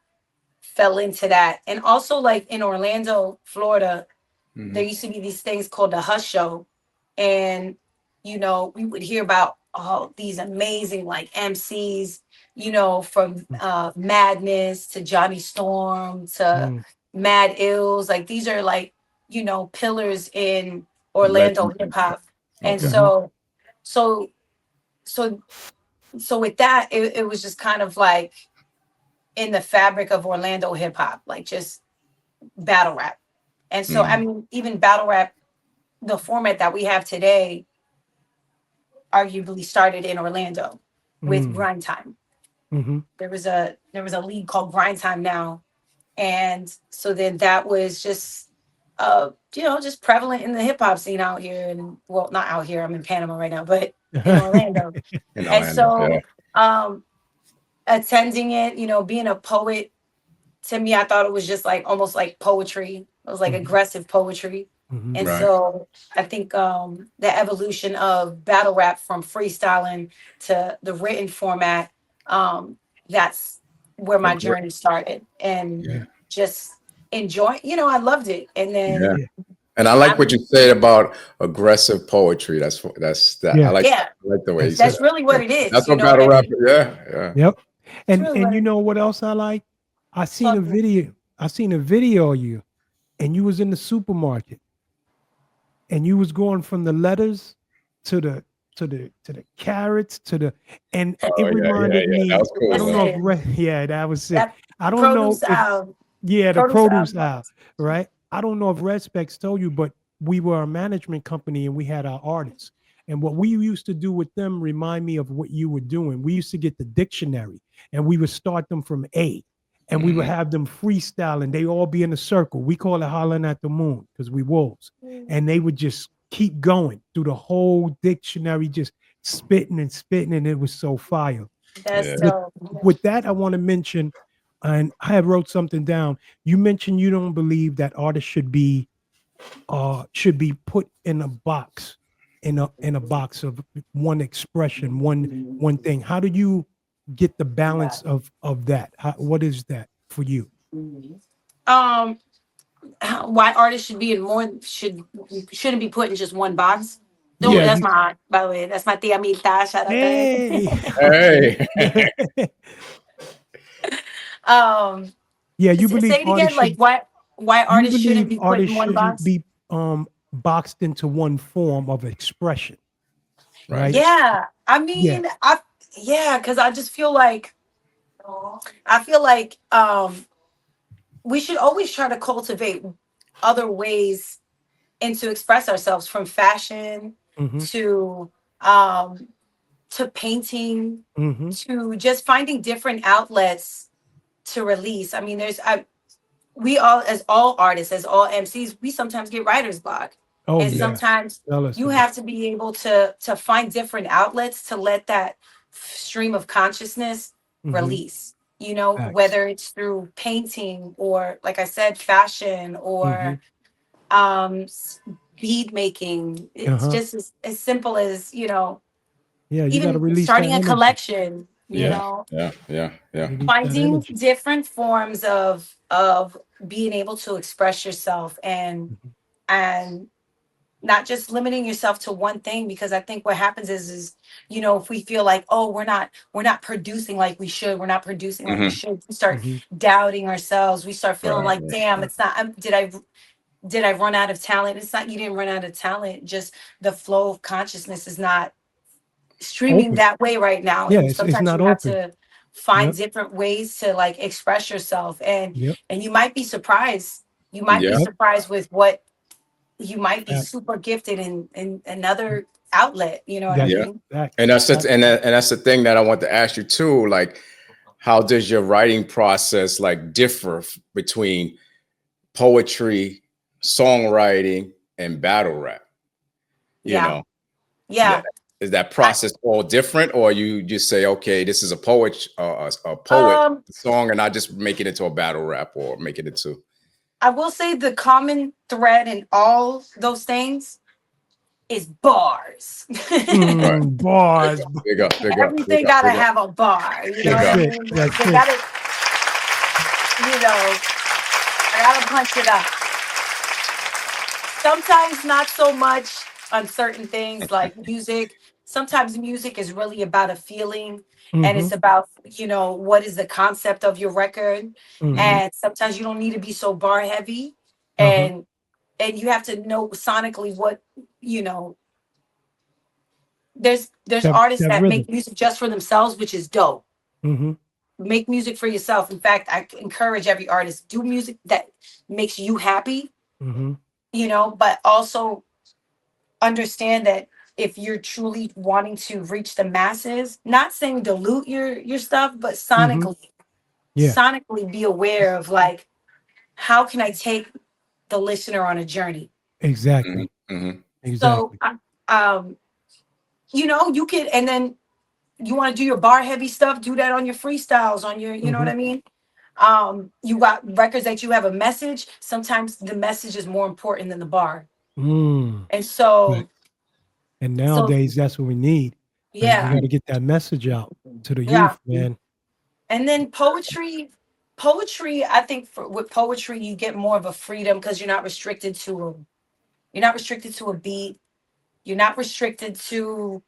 fell into that. And also, like, in Orlando, Florida, there Mhm. used to be these things called the Hush Show, and we would hear about all these amazing, like, MCs, from Madness to Johnny Storm to Mm. Mad Ills. Like, these are, like, pillars in Orlando Legend. hip hop. And Okay. Hmm. so so so with that, it was just kind of like in the fabric of Orlando hip hop, like, just battle rap. And so, I Mm. mean, even battle rap the format that we have today arguably started in Orlando with Grind Time. Mm-hmm. There was a league called Grind Time now, and so then that was just just prevalent in the hip hop scene out here, and well, not out here. I'm in Panama right now, but in Orlando. In And Orlando, so attending it, being a poet, to me, I thought it was just like almost like poetry. It was like aggressive poetry. Mm-hmm. And Right. so I think the evolution of battle rap from freestyling to the written format, that's where my journey started. And just enjoy, I loved it. And then And I like what you said about aggressive poetry. That's that. Yeah. I like the way you said that's really what it is. That's what battle rap. Yeah. Yep. And really and what you it know what else I like? I seen Talk a to me. video. I seen a video of you, and you was in the supermarket, and you was going from the letters to the carrots to the, and Oh, it reminded me. That was cool. I don't know Man. if yeah, that was sick. That I don't produce know if aisle. yeah, the Produce produce aisle. aisle, right? I don't know if Red Specs told you, but we were a management company and we had our artists. And what we used to do with them remind me of what you were doing. We used to get the dictionary and we would start them from A, and we would have them freestyle and they all be in a circle. We call it hollering at the moon because we wolves. And they would just keep going through the whole dictionary, just spitting and spitting. And it was so fire. That's so. With that, I want to mention, and I have wrote something down. You mentioned you don't believe that artists should be put in a box, in a box of one expression, one thing. How do you get the balance of that? What is that for you? Why artists should be in more shouldn't be put in just one box. No, Yeah, that's my aunt, by the way. That's my tia Milta. Shout out to Hey. Hey. Yeah, you say believe it again, artists like should, why you artists shouldn't believe be put in artists one shouldn't box? be boxed into one form of expression, right? Yeah, I mean, because I just feel like we should always try to cultivate other ways and to express ourselves, from fashion to painting to just finding different outlets to release. I mean, we all, as all artists, as all MCs, we sometimes get writer's block. Oh, And yeah. sometimes Tell us you about have to be able to find different outlets to let that stream of consciousness release. Facts. Whether it's through painting or, like I said, fashion or bead making. It's just as simple as, Yeah, you got to even release starting that a energy. collection, Yeah. Release that finding energy. different forms of being able to express yourself and not just limiting yourself to one thing, because I think what happens is if we feel like, oh, we're not producing like we should, we start doubting ourselves. We start feeling like, damn, it's not, did I run out of talent? It's not, you didn't run out of talent, just the flow of consciousness is not streaming Open. that way right now. Yeah, And it's sometimes not you have open. to find different ways to like express yourself, and you might be surprised. You might be surprised with what you might be super gifted in another outlet. You know what I mean? And that's that's the thing that I want to ask you too. Like, how does your writing process like differ between poetry, songwriting, and battle rap? You know? Yeah. Is that process all different, or you just say, okay, this is a poet song, and I just make it into a battle rap or make it into? I will say the common thread in all those things is bars. Bars. Big up. Everything gotta have a bar. You know what I mean? They gotta, I gotta punch it up. Sometimes not so much on certain things like music. Sometimes music is really about a feeling, and it's about, what is the concept of your record. And sometimes you don't need to be so bar heavy, and you have to know sonically what, there's artists that make music just for themselves, which is dope. Make music for yourself. In fact, I encourage every artist, do music that makes you happy, but also understand that if you're truly wanting to reach the masses, not saying dilute your stuff, but Mm-hmm. Yeah. sonically be aware of like, how can I take the listener on a journey? Exactly. Mhm. So, Exactly. you know, you could, and then you want to do your bar heavy stuff, do that on your freestyles, on your, you know what Mm-hmm. I mean? You got records that you have a message. Sometimes the message is more important than the bar. Mm. And Right. so, And so nowadays, that's what we need. We yeah, got to get that message out to the yeah. youth, man. And then poetry, I think with poetry, you get more of a freedom because you're not restricted to a beat. You're not restricted to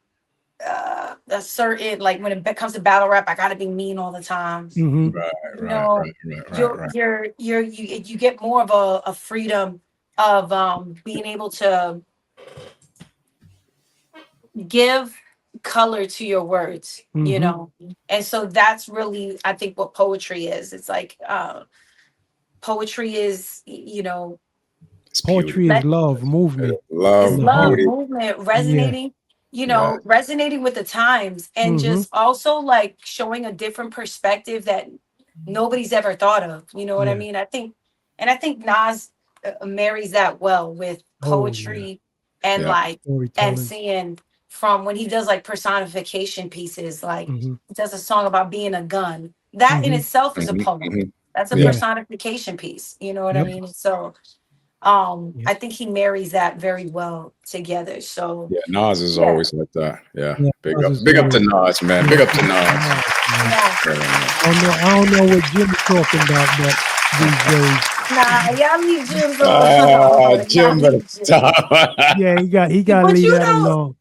a certain, like when it comes to battle rap, I gotta be mean all the time. Mm-hmm. Right, You right, know, right, right, right, right. you get more of a freedom of being able to give color to your words, you Mm-hmm. know. And so that's really, I think, what poetry is. It's like poetry is, you know, It's beauty. Poetry is love, movement it's in Love, the love heart. beauty. movement Yeah. resonating, you Yeah. know, resonating with the times, and Mm-hmm. just also like showing a different perspective that nobody's ever thought of, you know what I Yeah. mean? I think Nas marries that well with Oh, yeah. poetry and Yeah. like Storytelling. MCing. From when he does like personification pieces, like Mm-hmm. he does a song about being a gun, that in Mm-hmm. itself is a Mhm, poem. mhm. That's a Yeah. Yeah. personification piece, you know what I Yep. mean? So Yeah. I think he marries that very well together. So Yeah. Nas is yeah, always like that. Yeah. Yeah. Big Ours up. is Big up to always. Nas, man. Yeah. Big up to Big up to Nas. Nas, man. yeah. Yeah. I don't know what Jimmy talking about, but these days, Nah, y'all leave Jim's Ah, alone. Y'all Jim better leave Jim. stop. yeah, he got to But leave you that know, alone.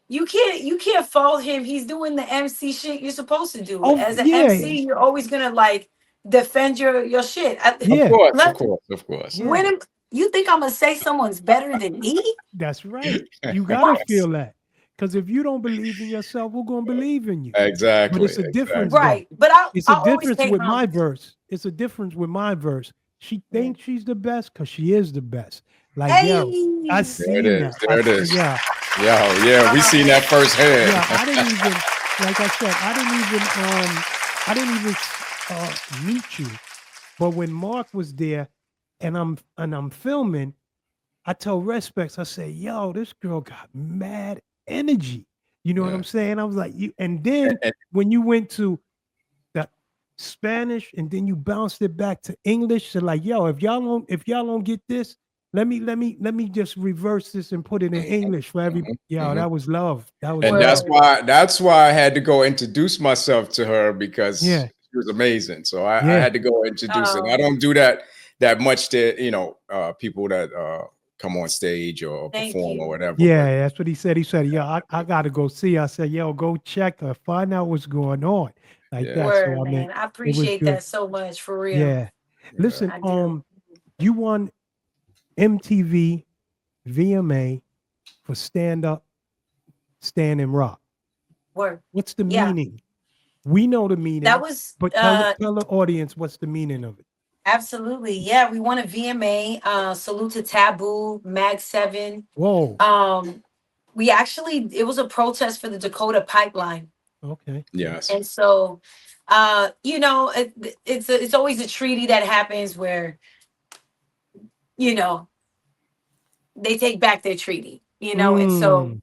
you can't fault him. He's doing the MC shit you're supposed to do. Oh, As an yeah. MC, you're always gonna like defend your shit. Of Yeah. course, of Let course, of course. Yeah. when you think I'm gonna say someone's better than me? That's right. You got to What? feel that. Because if you don't believe in yourself, we're going to believe in you. But Exactly, it's a difference, exactly. though. Right. But It's a I'll always difference take with my my verse. It's a difference with my verse. She yeah. thinks she's the best because she is the best. Like, yo, I Hey. There it seen is. that. There it is. Yeah, Yo, yeah, we seen that firsthand. yeah. I didn't even, like I said, I didn't even meet you. But when Mark was there, and I'm filming, I told Respects, I said, yo, this girl got mad energy. You know what Yeah. I'm saying? I was like, you, and then And when you went to the Spanish and then you bounced it back to English, so like, yo, if y'all don't get this, let me just reverse this and put it in English for every mhm, yo, mhm. that was love. That was And love. that's why I had to go introduce myself to her because Yeah, she was amazing. So I yeah. had to go introduce her. I Oh, don't do that much to people that come on stage or thank perform or you. whatever. But Yeah, that's what he said. He said, "Yo, I gotta go see." I said, "Yo, go check her, find out what's going on, like yeah, that." So Word, I mean, man. I it was appreciate good. that so much for real. Yeah. yeah. Listen, I do. you won MTV VMA for Stand Up, Stand and Rock. Word. What's the Yeah. meaning? We know the That meaning, was but tell the audience what's the meaning of it. absolutely. Yeah, we won a VMA. Salute to Taboo, Mag 7. Whoa. We actually, it was a protest for the Dakota pipeline. Okay. Yes. And so you know, it's always a treaty that happens where, you know, they take back their treaty, you know, and so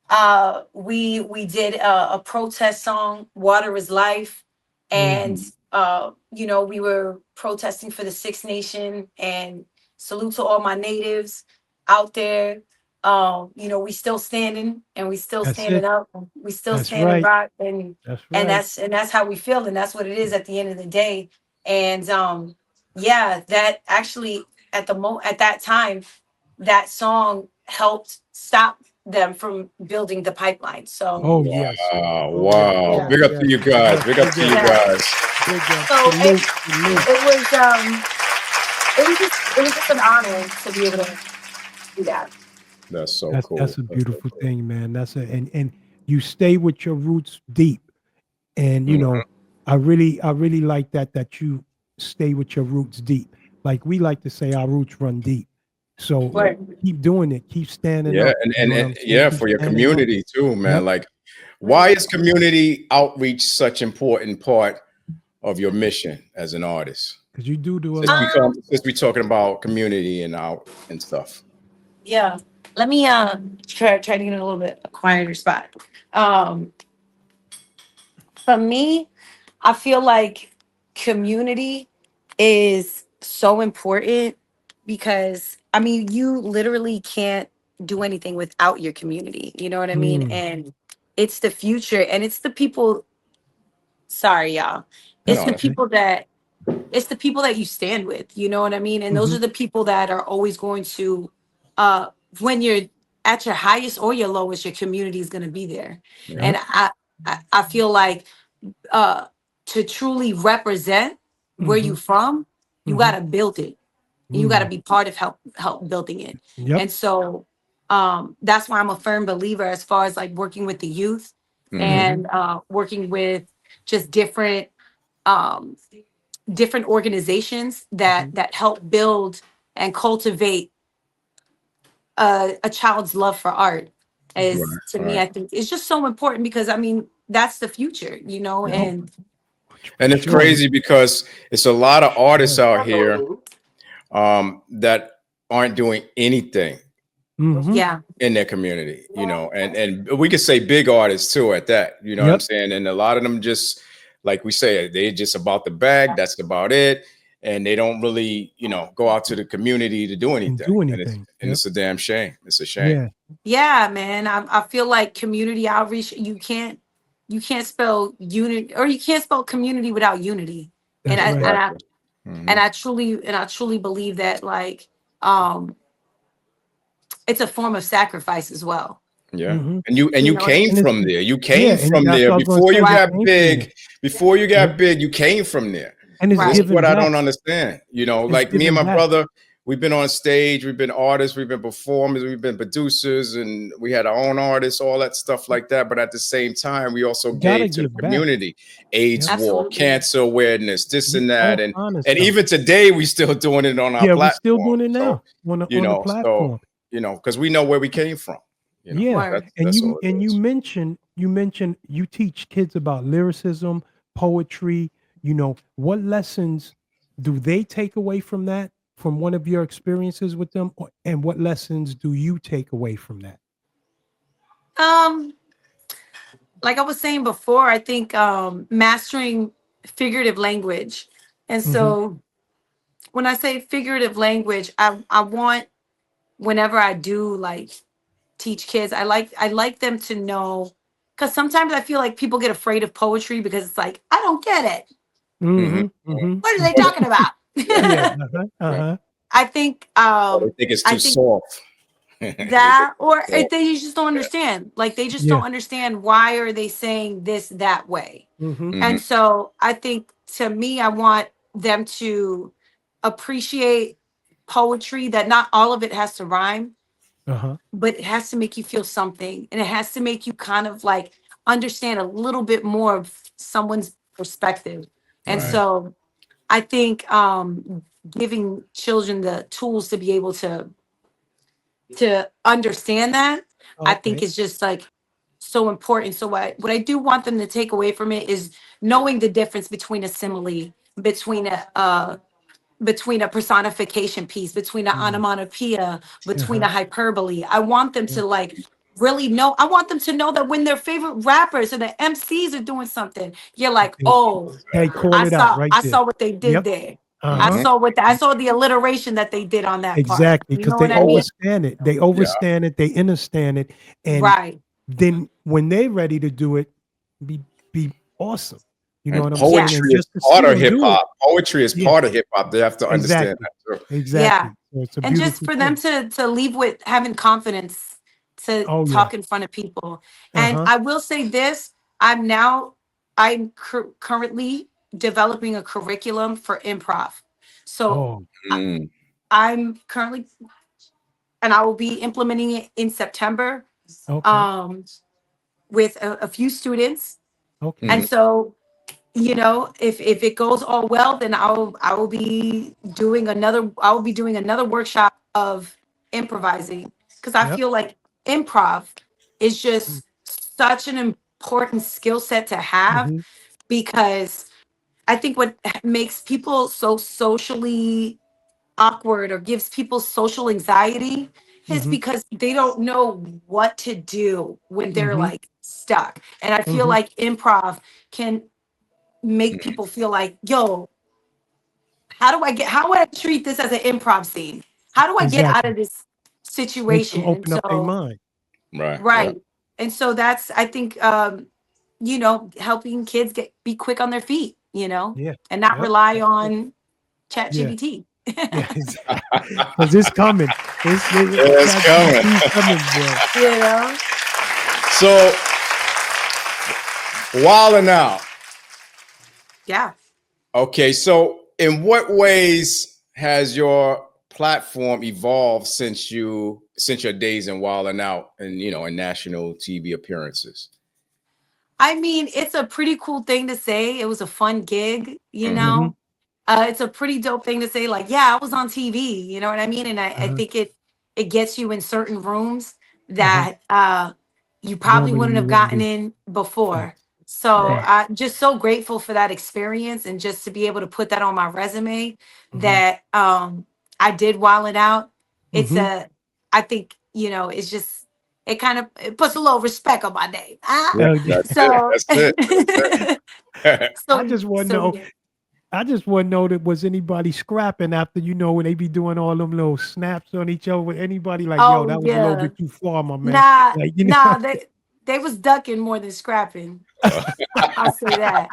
Mm. we did a protest song, Water is Life. And Mm. you know, we were protesting for the Six Nation, and salute to all my natives out there. You know, we still standing, and we still That's standing it. up, we still That's standing right. rock, That's and right. that's how we feel, and that's what it is at the end of the day. And yeah, that actually at that time, that song helped stop them from building the pipeline. So Oh yes. Wow, Oh yes. wow. yeah, Yes. Big up to Yes. you Big guys. up. Big up Big to you up. yeah. guys. Big up. So Salute. Salute. it was just an honor to be able to do that. That's so That's cool. a That's so beautiful cool. thing, man. And you stay with your roots deep. And Mhm. I really like that you stay with your roots deep. Like we like to say our roots run deep. So Right. keep doing it. Keep standing Yeah, up. and You know and, what and I'm saying? yeah, Keep for your standing up. community too, man. Yep. Like, why is community outreach such important part of your mission as an artist? Because you do a Since we lot. come, since we talking about community and out and stuff. Yeah. Let me try to get in a little bit a quieter spot. Um, for me, I feel like community is so important because I mean you literally can't do anything without your community. You know what I mean? Mm. And it's the future and it's the people. Sorry, y'all. It's No, the that's people that it's the people that you stand with. You know what I mean? And those Mhm. are the people that are always going to uh when you're at your highest or your lowest, your community is going to be there. yeah. And I feel like uh to truly represent where you Mhm. from, you got Mhm. to build it. You got to Mm. be part of help building it. Yep. And so that's why I'm a firm believer as far as like working with the youth Mhm. and working with just um different organizations Mhm. that help build and cultivate a child's love for art is Right, to me right. I think it's just so important because I mean that's the future, you know. Yeah. And And it's Sure. crazy because it's a lot of artists Sure. out here that aren't doing anything Mhm. yeah, in their community, you know, and we could say big artists too at that, you know what I'm Yep. saying? And a lot of them just like we say, they're just about the bag, that's about it. And they don't really, you know, go out to the community to do And anything. do And anything. Yep. it's a damn shame. It's a shame. Yeah. yeah, man. I feel like community outreach, you can't spell unity or you can't spell community without unity. And That's right. Exactly. Mhm. I truly believe that like um it's a form of sacrifice as well. Yeah. Mhm. And You you know what I came And it's from there. You yeah, came and from that's there what I was gonna before say. you You right, got came from there. big. Before you Yep. got big, you came from there. And it's This right, is giving what I back. don't understand. You know, It's like me and giving my back. brother, we've been on stage, we've been artists, we've been performers, we've been producers, and we had our own artists, all that stuff like that. But at the same time, we also You gotta gave to the give back. community AIDS Yep. war, absolutely. cancer awareness, this and that. All kind of And stuff. even today, we still doing it on our Yeah, we still platform. doing it So, now on the platform. because we know where we came from. You know, Yeah. Word. And that's all it you is. mentioned you teach kids about lyricism, poetry, what lessons do they take away from that, from one of your experiences with them? And what lessons do you take away from that? Um like I was saying before, I think mastering figurative language. And Mhm. so when I say figurative language, I want whenever I do like teach kids, I like them to know because sometimes I feel like people get afraid of poetry because it's like, I don't get it. Mhm. Mhm. Mhm. What are they Or talking about? yeah, Yeah. Uh-huh. Uh-huh. I think or they think it's I too think soft. that or Yeah, they just don't understand. Like they just Yeah. don't understand why are they saying this that way. Mhm. And mhm, so I think to me, I want them to appreciate poetry that not all of it has to rhyme, Uh-huh. but it has to make you feel something. And it has to make you kind of like understand a little bit more of someone's perspective. And right. Right. so I think giving children the tools to be able to understand that, I think Okay. is just like so important. So what I do want them to take away from it is knowing the difference between a simile, between a personification piece, between an Mm. onomatopoeia, between Uh-huh. a hyperbole. I want them Yeah. to like really know. I want them to know that when their favorite rappers and the MCs are doing something, you're like, They, oh, they call it out right I there. saw what they did Yep. there. Uh-huh. I saw the alliteration that they did on that part. Exactly, You because know they what I mean? overstand it. They Yeah. overstand it. They understand it, and Right. then when they're ready to do it, be awesome. You know And what I'm saying? And poetry is Yes. just to part see of them hip do it. hop. Poetry is Yeah, part of hip hop. They have to understand exactly, that too. Yeah. exactly. So it's a And just beautiful for them thing. to leave with having confidence to Oh yeah. talk in front of people. Uh And huh. I will say this, currently developing a curriculum for improv. So Oh, I, Mm, I'm currently and I will be implementing it in September okay, um with a few students. okay. And mhm. so if it goes all well, then I will be doing another workshop of improvising, because I Yep. feel like improv is just such an important skill set to have, Mm-hmm. because I think what makes people so socially awkward or gives people social anxiety is Mm-hmm. because they don't know what to do when they're Mm-hmm. like stuck. And I feel Mm-hmm. like improv can make people feel like, yo, how do I treat this as an improv scene? How do I get out Exactly. of this Makes them situation? And open up their so, mind. Right. Yeah. right. And so that's, I think, helping kids be quick on their feet, Yeah. and not Yep. rely on chat Yeah. GBT. Yeah. Because it's coming. It's coming. ChatGPT is coming, boy. So, wilding out. Yeah. Okay, so in what ways has your platform evolved since your days in Wilding Out and in national TV appearances? I mean, it's a pretty cool thing to say. It was a fun gig, Mm-hmm. It's a pretty dope thing to say, like, yeah, I was on TV, you know what I mean? And I Uh-huh. think it gets you in certain rooms Uh-huh. that you probably Normally wouldn't you have wouldn't gotten be. in before. So Right. I'm just so grateful for that experience, and just to be able to put that on my resume Mhm. that I did while it out. It's Mhm. I think, it's just, it puts a little respect on my name. Yeah, Oh, yeah. that's it. So That's it. That's so I just want to so know. yeah. I just want to know that was anybody scrapping after when they be doing all them little snaps on each other? Was anybody like, yo, Oh that was a little yeah. bit too far, my man? Nah, Like nah, they was ducking more than scrapping. I'll say that.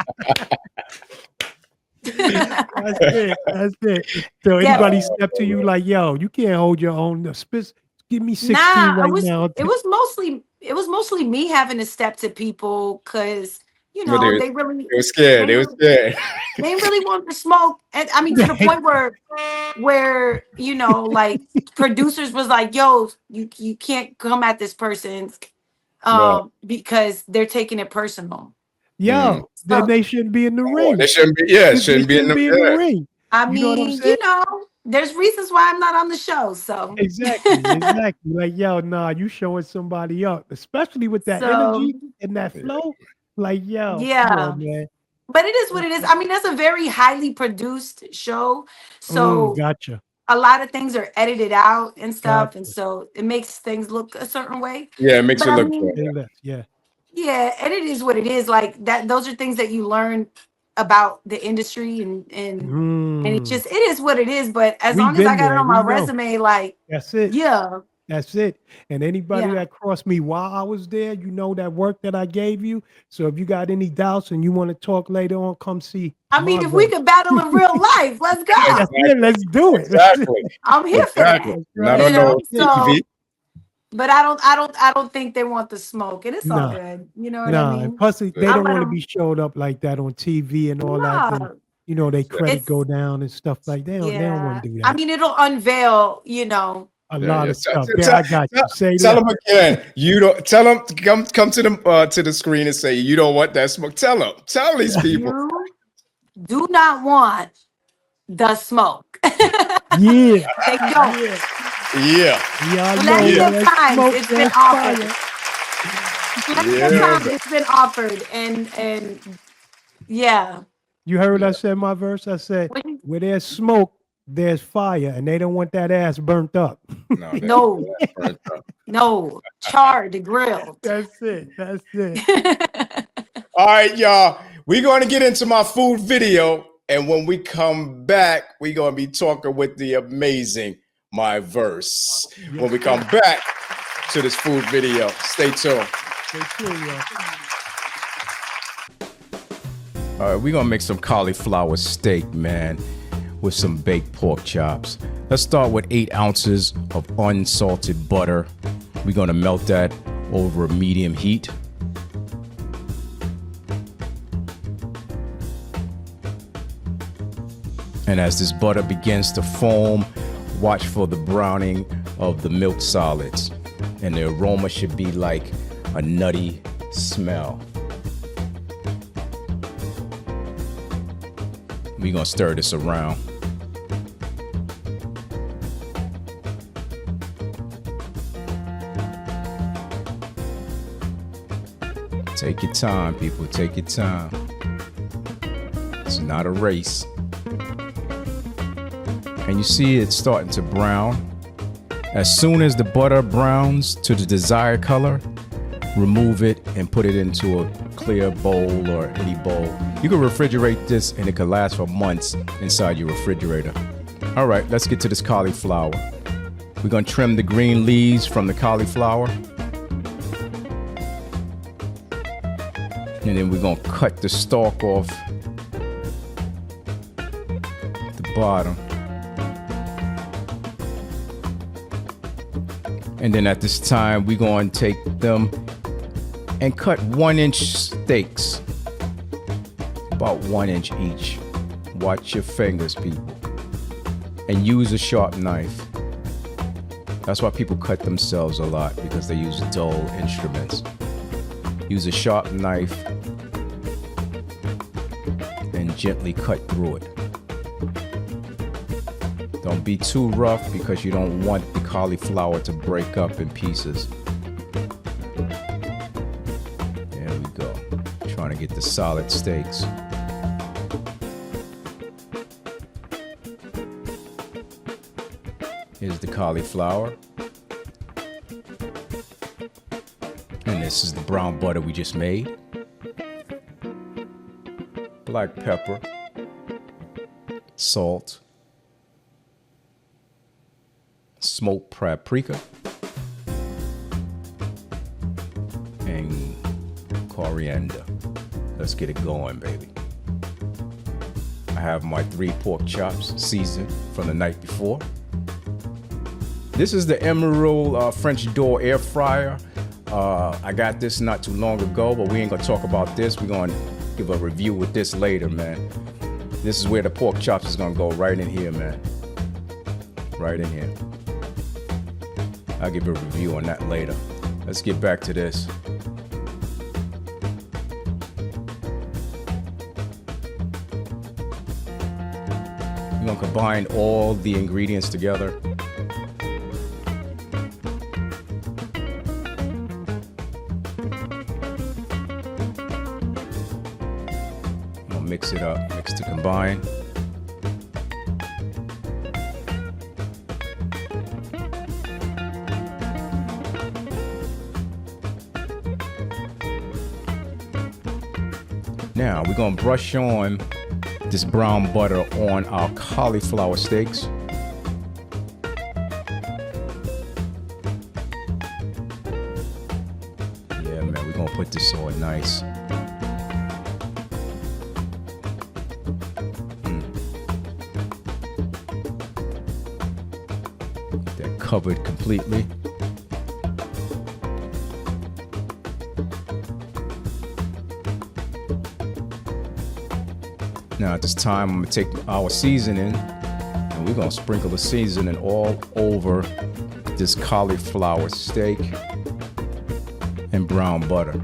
That's it. That's it. So anybody Definitely. step to you like, yo, you can't hold your own. Give me 16 Nah, right now. it was mostly me having to step to people, because But they they really were scared. they They were really scared. they didn't really want to smoke. And I mean, to the point where like, producers was like, yo, you can't come at this person Right. because they're taking it personal. Mm. Yo, then So they shouldn't be in the Oh, they ring. shouldn't be. Yeah, it They shouldn't be in shouldn't the. be in the Yeah. ring. I You know what I'm mean, saying? there's reasons why I'm not on the show. So Exactly, exactly. Like, yo, nah, you showing somebody up, especially with that so energy and that flow. Like, yo, come yeah. on, man. But it is what it is. I mean, that's a very highly produced show. So Gotcha, a lot of things are edited out and stuff. And gotcha. so it makes things look a certain way. Yeah, it makes But it I look mean, good. Say less, yeah. yeah, and it is what it is. Like that, those are things that you learn about the industry, and it is what it is. But as We've long as I been got it there. on We my know. resume, like, That's it. yeah, That's it. And anybody yeah. that crossed me while I was there, you know that work that I gave you. So if you got any doubts and you want to talk later on, come see I mean, if we MyVerse. could battle in real life, let's go. That's it. Let's do it. Exactly. I'm here for Exactly. that. Not Right. on no That's it. TV. So, but I don't think they want the smoke, and it's all Nah, good. You know what I nah. And mean? plus, they I don't let want to them. be showed up like that on TV and all that. Then they credit It's go down and stuff like They don't want yeah. to do I that. mean, it'll unveil. A Yeah, lot yeah. of stuff. Yeah, I got you. Say Tell less. them again. You don't tell them to come to the screen and say you don't want that smoke. Tell them. Tell these people. You do not want the smoke. Yeah, They don't. yeah. Yeah. Y'all Plenty know of that times smoke, it's been that offered. fire. Plenty of Yeah. times it's been offered, and yeah. You heard Yeah. I said my verse? I said, When you- where there's smoke, there's fire, and they don't want that ass burnt up. No. No, That's burnt up. no, charred, grilled. That's it. That's it. All right, y'all. We're going to get into my food video. And when we come back, we're going to be talking with the amazing MyVerse. When we come back to this food video, stay tuned. Stay tuned, y'all. All right, we're going to make some cauliflower steak, man, with some baked pork chops. Let's start with 8 ounces of unsalted butter. We're going to melt that over a medium heat. And as this butter begins to foam, watch for the browning of the milk solids. And the aroma should be like a nutty smell. We're gonna stir this around. Take your time, people. Take your time. It's not a race. And you see it's starting to brown. As soon as the butter browns to the desired color, remove it and put it into a clear bowl or any bowl. You can refrigerate this and it can last for months inside your refrigerator. All right, let's get to this cauliflower. We're gonna trim the green leaves from the cauliflower. And then we're gonna cut the stalk off the bottom. And then at this time, we're going to take them and cut 1-inch steaks, about 1 inch each. Watch your fingers, people. And use a sharp knife. That's why people cut themselves a lot, because they use dull instruments. Use a sharp knife and gently cut through it. Don't be too rough because you don't want the cauliflower to break up in pieces. There we go. Trying to get the solid steaks. Here's the cauliflower. And this is the brown butter we just made. Black pepper. Salt. Smoked paprika and coriander. Let's get it going, baby. I have my 3 pork chops seasoned from the night before. This is the Emerald French door air fryer. I got this not too long ago, but we ain't gonna talk about this. We're gonna give a review with this later, man. This is where the pork chops is gonna go, right in here, man. Right in here. I'll give a review on that later. Let's get back to this. We're gonna combine all the ingredients together. I'm gonna mix it up, mix to combine. Now we're gonna brush on this brown butter on our cauliflower steaks. Yeah, man, we're gonna put this on nice. Get that covered completely. Now at this time, I'm gonna take our seasoning and we're gonna sprinkle the seasoning all over this cauliflower steak and brown butter.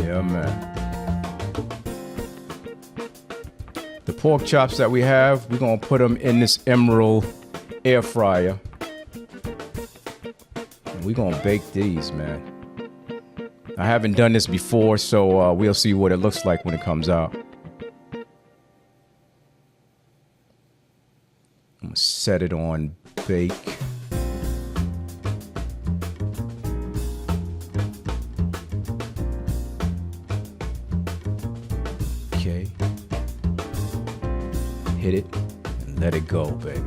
Yeah, man. The pork chops that we have, we're gonna put them in this Emerald air fryer. And we're gonna bake these, man. I haven't done this before, so we'll see what it looks like when it comes out. I'm gonna set it on bake. Okay. Hit it and let it go, baby.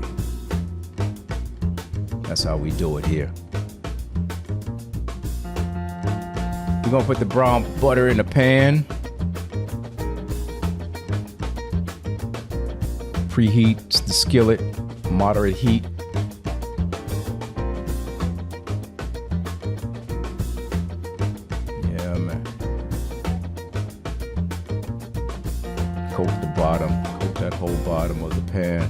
That's how we do it here. We're gonna put the brown butter in the pan. Preheat the skillet, moderate heat. Yeah, man. Coat the bottom, coat that whole bottom of the pan.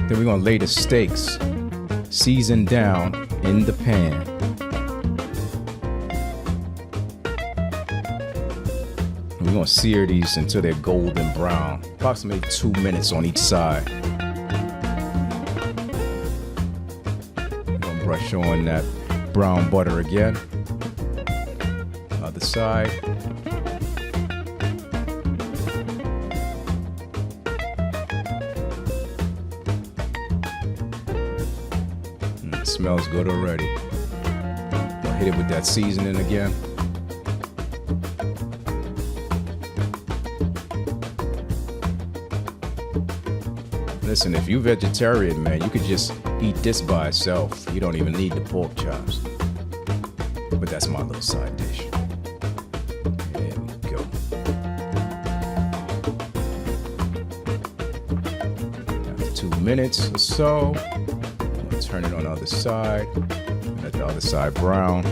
Then we're gonna lay the steaks seasoned down in the pan. we're gonna sear these until they're golden brown, approximately 2 minutes on each side. We're gonna brush on that brown butter again. Other side. It smells good already. I'll hit it with that seasoning again. Listen, if you're vegetarian, man, you could just eat this by itself. You don't even need the pork chops. But that's my little side dish. There we go. After 2 minutes or so, I'm gonna turn it on the other side. Let the other side brown.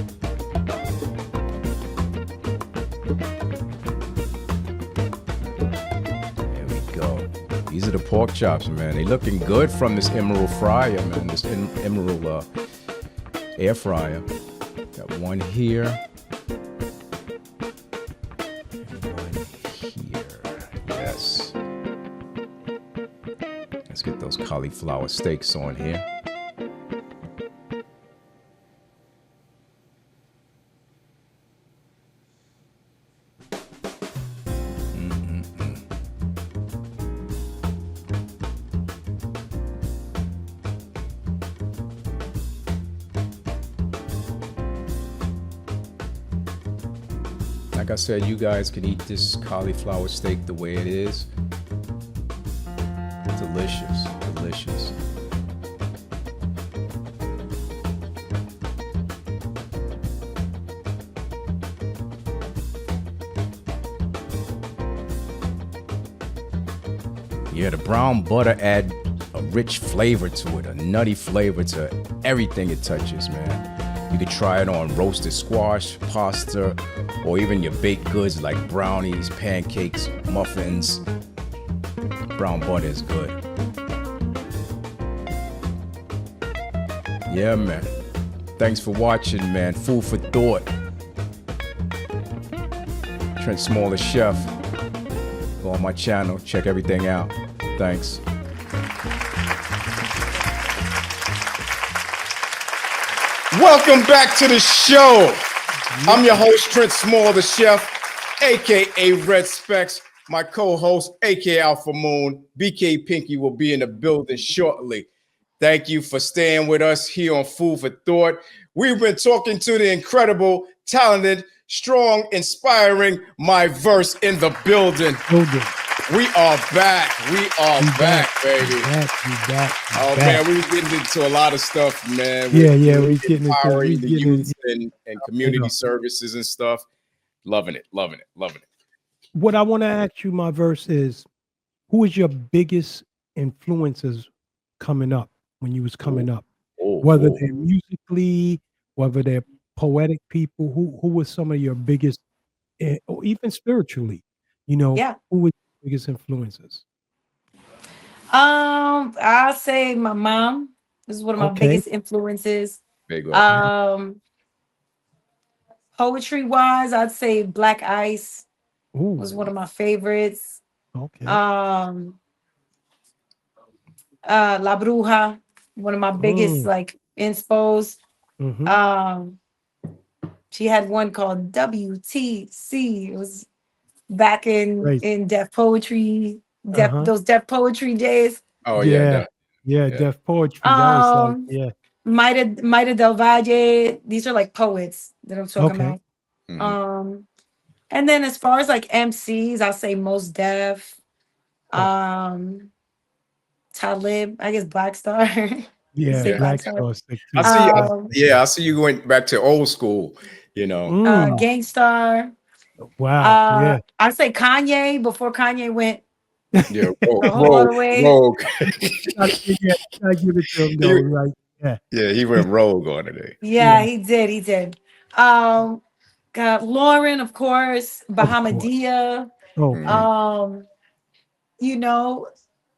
These are the pork chops, man. They looking good from this Emerald fryer, man. This Emerald air fryer. Got one here. And one here. Yes. Let's get those cauliflower steaks on here. Like I said, you guys can eat this cauliflower steak the way it is. Delicious, delicious. Yeah, the brown butter add a rich flavor to it, a nutty flavor to everything it touches, man. You could try it on roasted squash, pasta, or even your baked goods like brownies, pancakes, muffins. Brown butter is good. Yeah, man. Thanks for watching, man. Food for thought. Trent Small, the chef. Go on my channel, check everything out. Thanks. Welcome back to the show. I'm your host, Trent Small, the chef, aka Red Specs. My co-host, aka Alpha Moon, BK Pinky, will be in the building shortly. Thank you for staying with us here on Food for Thought. We've been talking to the incredible, talented, strong, inspiring MyVerse in the building. We are back. We are back, baby. We back. Man, we getting into a lot of stuff, man. We're getting empowering the youth into and community services and stuff. Loving it. What I want to ask you, MyVerse, is who is your biggest influences coming up when you was coming up? Whether they're musically, whether they're poetic people, who were some of your biggest, or even spiritually, who was your biggest influences? I'll say my mom is one of my biggest influences. Poetry wise, I'd say Black Ice was one of my favorites. La Bruja, one of my biggest like inspos. She had one called WTC. It was back in Def Poetry, those Def Poetry days. Oh yeah. Def Poetry. That was like, Maida Del Valle. These are like poets that I'm talking about. And then as far as like MCs, I'll say Mos Def, Talib, I guess Black Star. Black Star. I see you going back to old school, Gangstar. Wow. I'd say Kanye before Kanye went rogue. I give it to him though, right? Yeah, he went rogue on it. Yeah, he did. Got Lauren, of course, Bahamadia.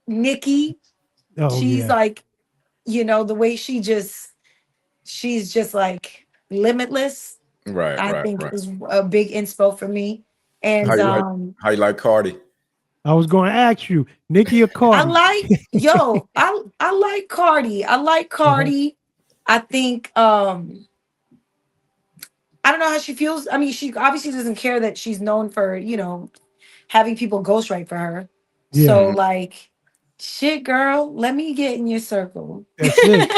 Nikki. She's like, the way she's just like limitless. I think is a big inspo for me. And How you like Cardi? I was going to ask you, Nicki or I Cardi? I like Cardi. I like Cardi. I think I don't know how she feels. I mean, she obviously doesn't care that she's known for, having people ghostwrite for her. So Yeah, like, shit, girl, let me get in your circle. that's it.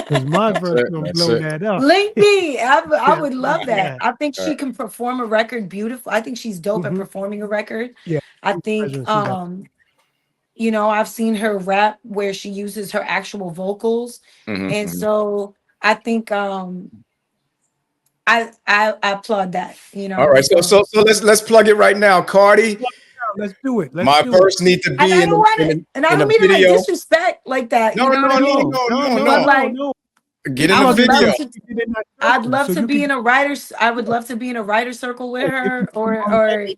Because my verse it. gonna That's blow it. that up. Link me. I would love that. Yeah. I think Right. she can perform a record beautiful. I think she's dope at Mhm. performing a record. Yeah, I she's think present, she got- I've seen her rap where she uses her actual vocals. And Mhm. so I think I applaud that, All right, so So let's plug it right now. Cardi, Let's do it. Let's my do it. verse need to and be I don't want it, and I in don't a mean to like video. disrespect like that, No, you know what I mean? But like No. Get in I the would love video. to I'd love So to you be can in a writer's I would love to be in a writer circle with her or do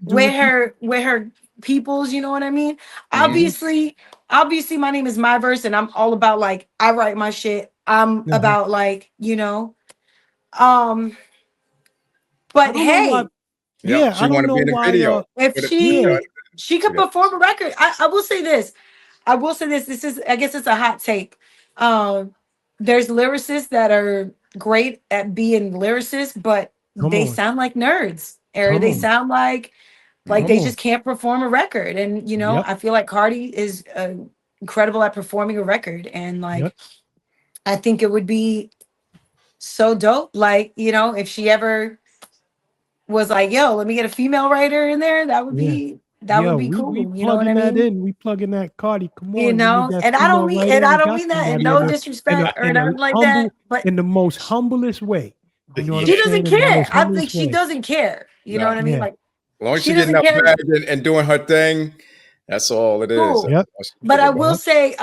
what you with her peoples, you know what I mean? Mhm. Obviously my name is MyVerse and I'm all about like I write my shit. I'm uh-huh. about like, I but don't know why. hey, Yeah, Yeah, she I don't want to know be in the why. video. if Put it- Yeah, she could Yeah. perform a record. I will say this. This is I guess it's a hot take. There's lyricists that are great at being lyricists, but come they on, sound like nerds, or come they on, sound like come they on. just can't perform a record. And Yep, I feel like Cardi is incredible at performing a record, and yep. like I think it would be so dope. Like if she ever was like, "Yo, let me get a female writer in there," Yeah. that would Yo, be we cool. You know what I plugging that mean? in. We plugging that Cardi. Come on, we need that And female writer. I We don't got mean that in somebody no disrespect or in a nothing like that, humble, but in the most humblest way. You know what I'm she Yeah. doesn't saying? In the care. most I think humblest she way. doesn't care. You know No. what I mean? Yeah. Like As long as she she getting doesn't that care. bag and doing her thing, that's all it is. Cool. That's Yep. all she But care I about. will Yep. say,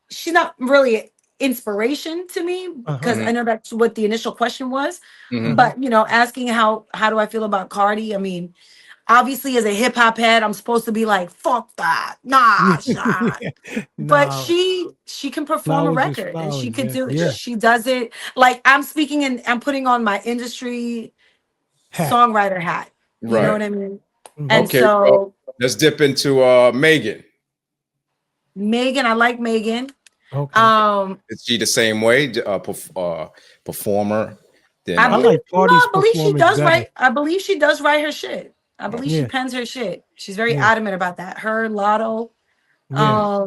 she's not really inspiration to me Uh huh. because I know that's what the initial question was. Mhm. Uh-huh. But asking how do I feel about Cardi? I mean, obviously as a hip hop head, I'm supposed to be like, fuck that. Nah, nah. But Nah, she can perform a flowers is record and she flowers. could Yeah. do it. Yeah. She does it. Like I'm speaking and I'm putting on my industry Hat. songwriter hat. You know Right. what I mean? Mhm. And Okay. Well, so let's dip into Megan. Megan, I like Megan. Okay. Is she the same way? Performer? Then I I believe like Cardi's I believe she performance does better. write. I believe she does write her shit. I believe she Yeah. pens her shit. She's very Yeah. adamant about that. Her Lotto. Yeah.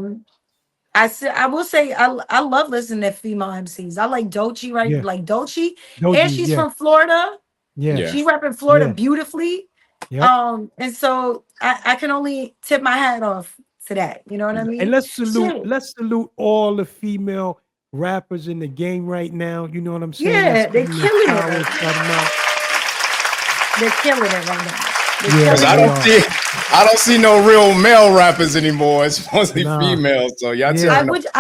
I will say I love listening to female MCs. I like Doechii, right? Yeah. Like Doechii, and Doji. she's Yeah. from Florida. Yeah. yeah. She repping Florida Yeah. beautifully. Yep. And so I can only tip my hat off to that. You know what I And mean? Shit. let's salute all the female rappers in the game right now. You know what I'm saying? Yeah, Let's they're give them killing their it. flowers, shout 'em out. They're killing it right now. They're Yeah, Because killing they it. are. I don't see no real male rappers anymore. It's mostly Nah. females. So y'all Yeah. tearing up the stage.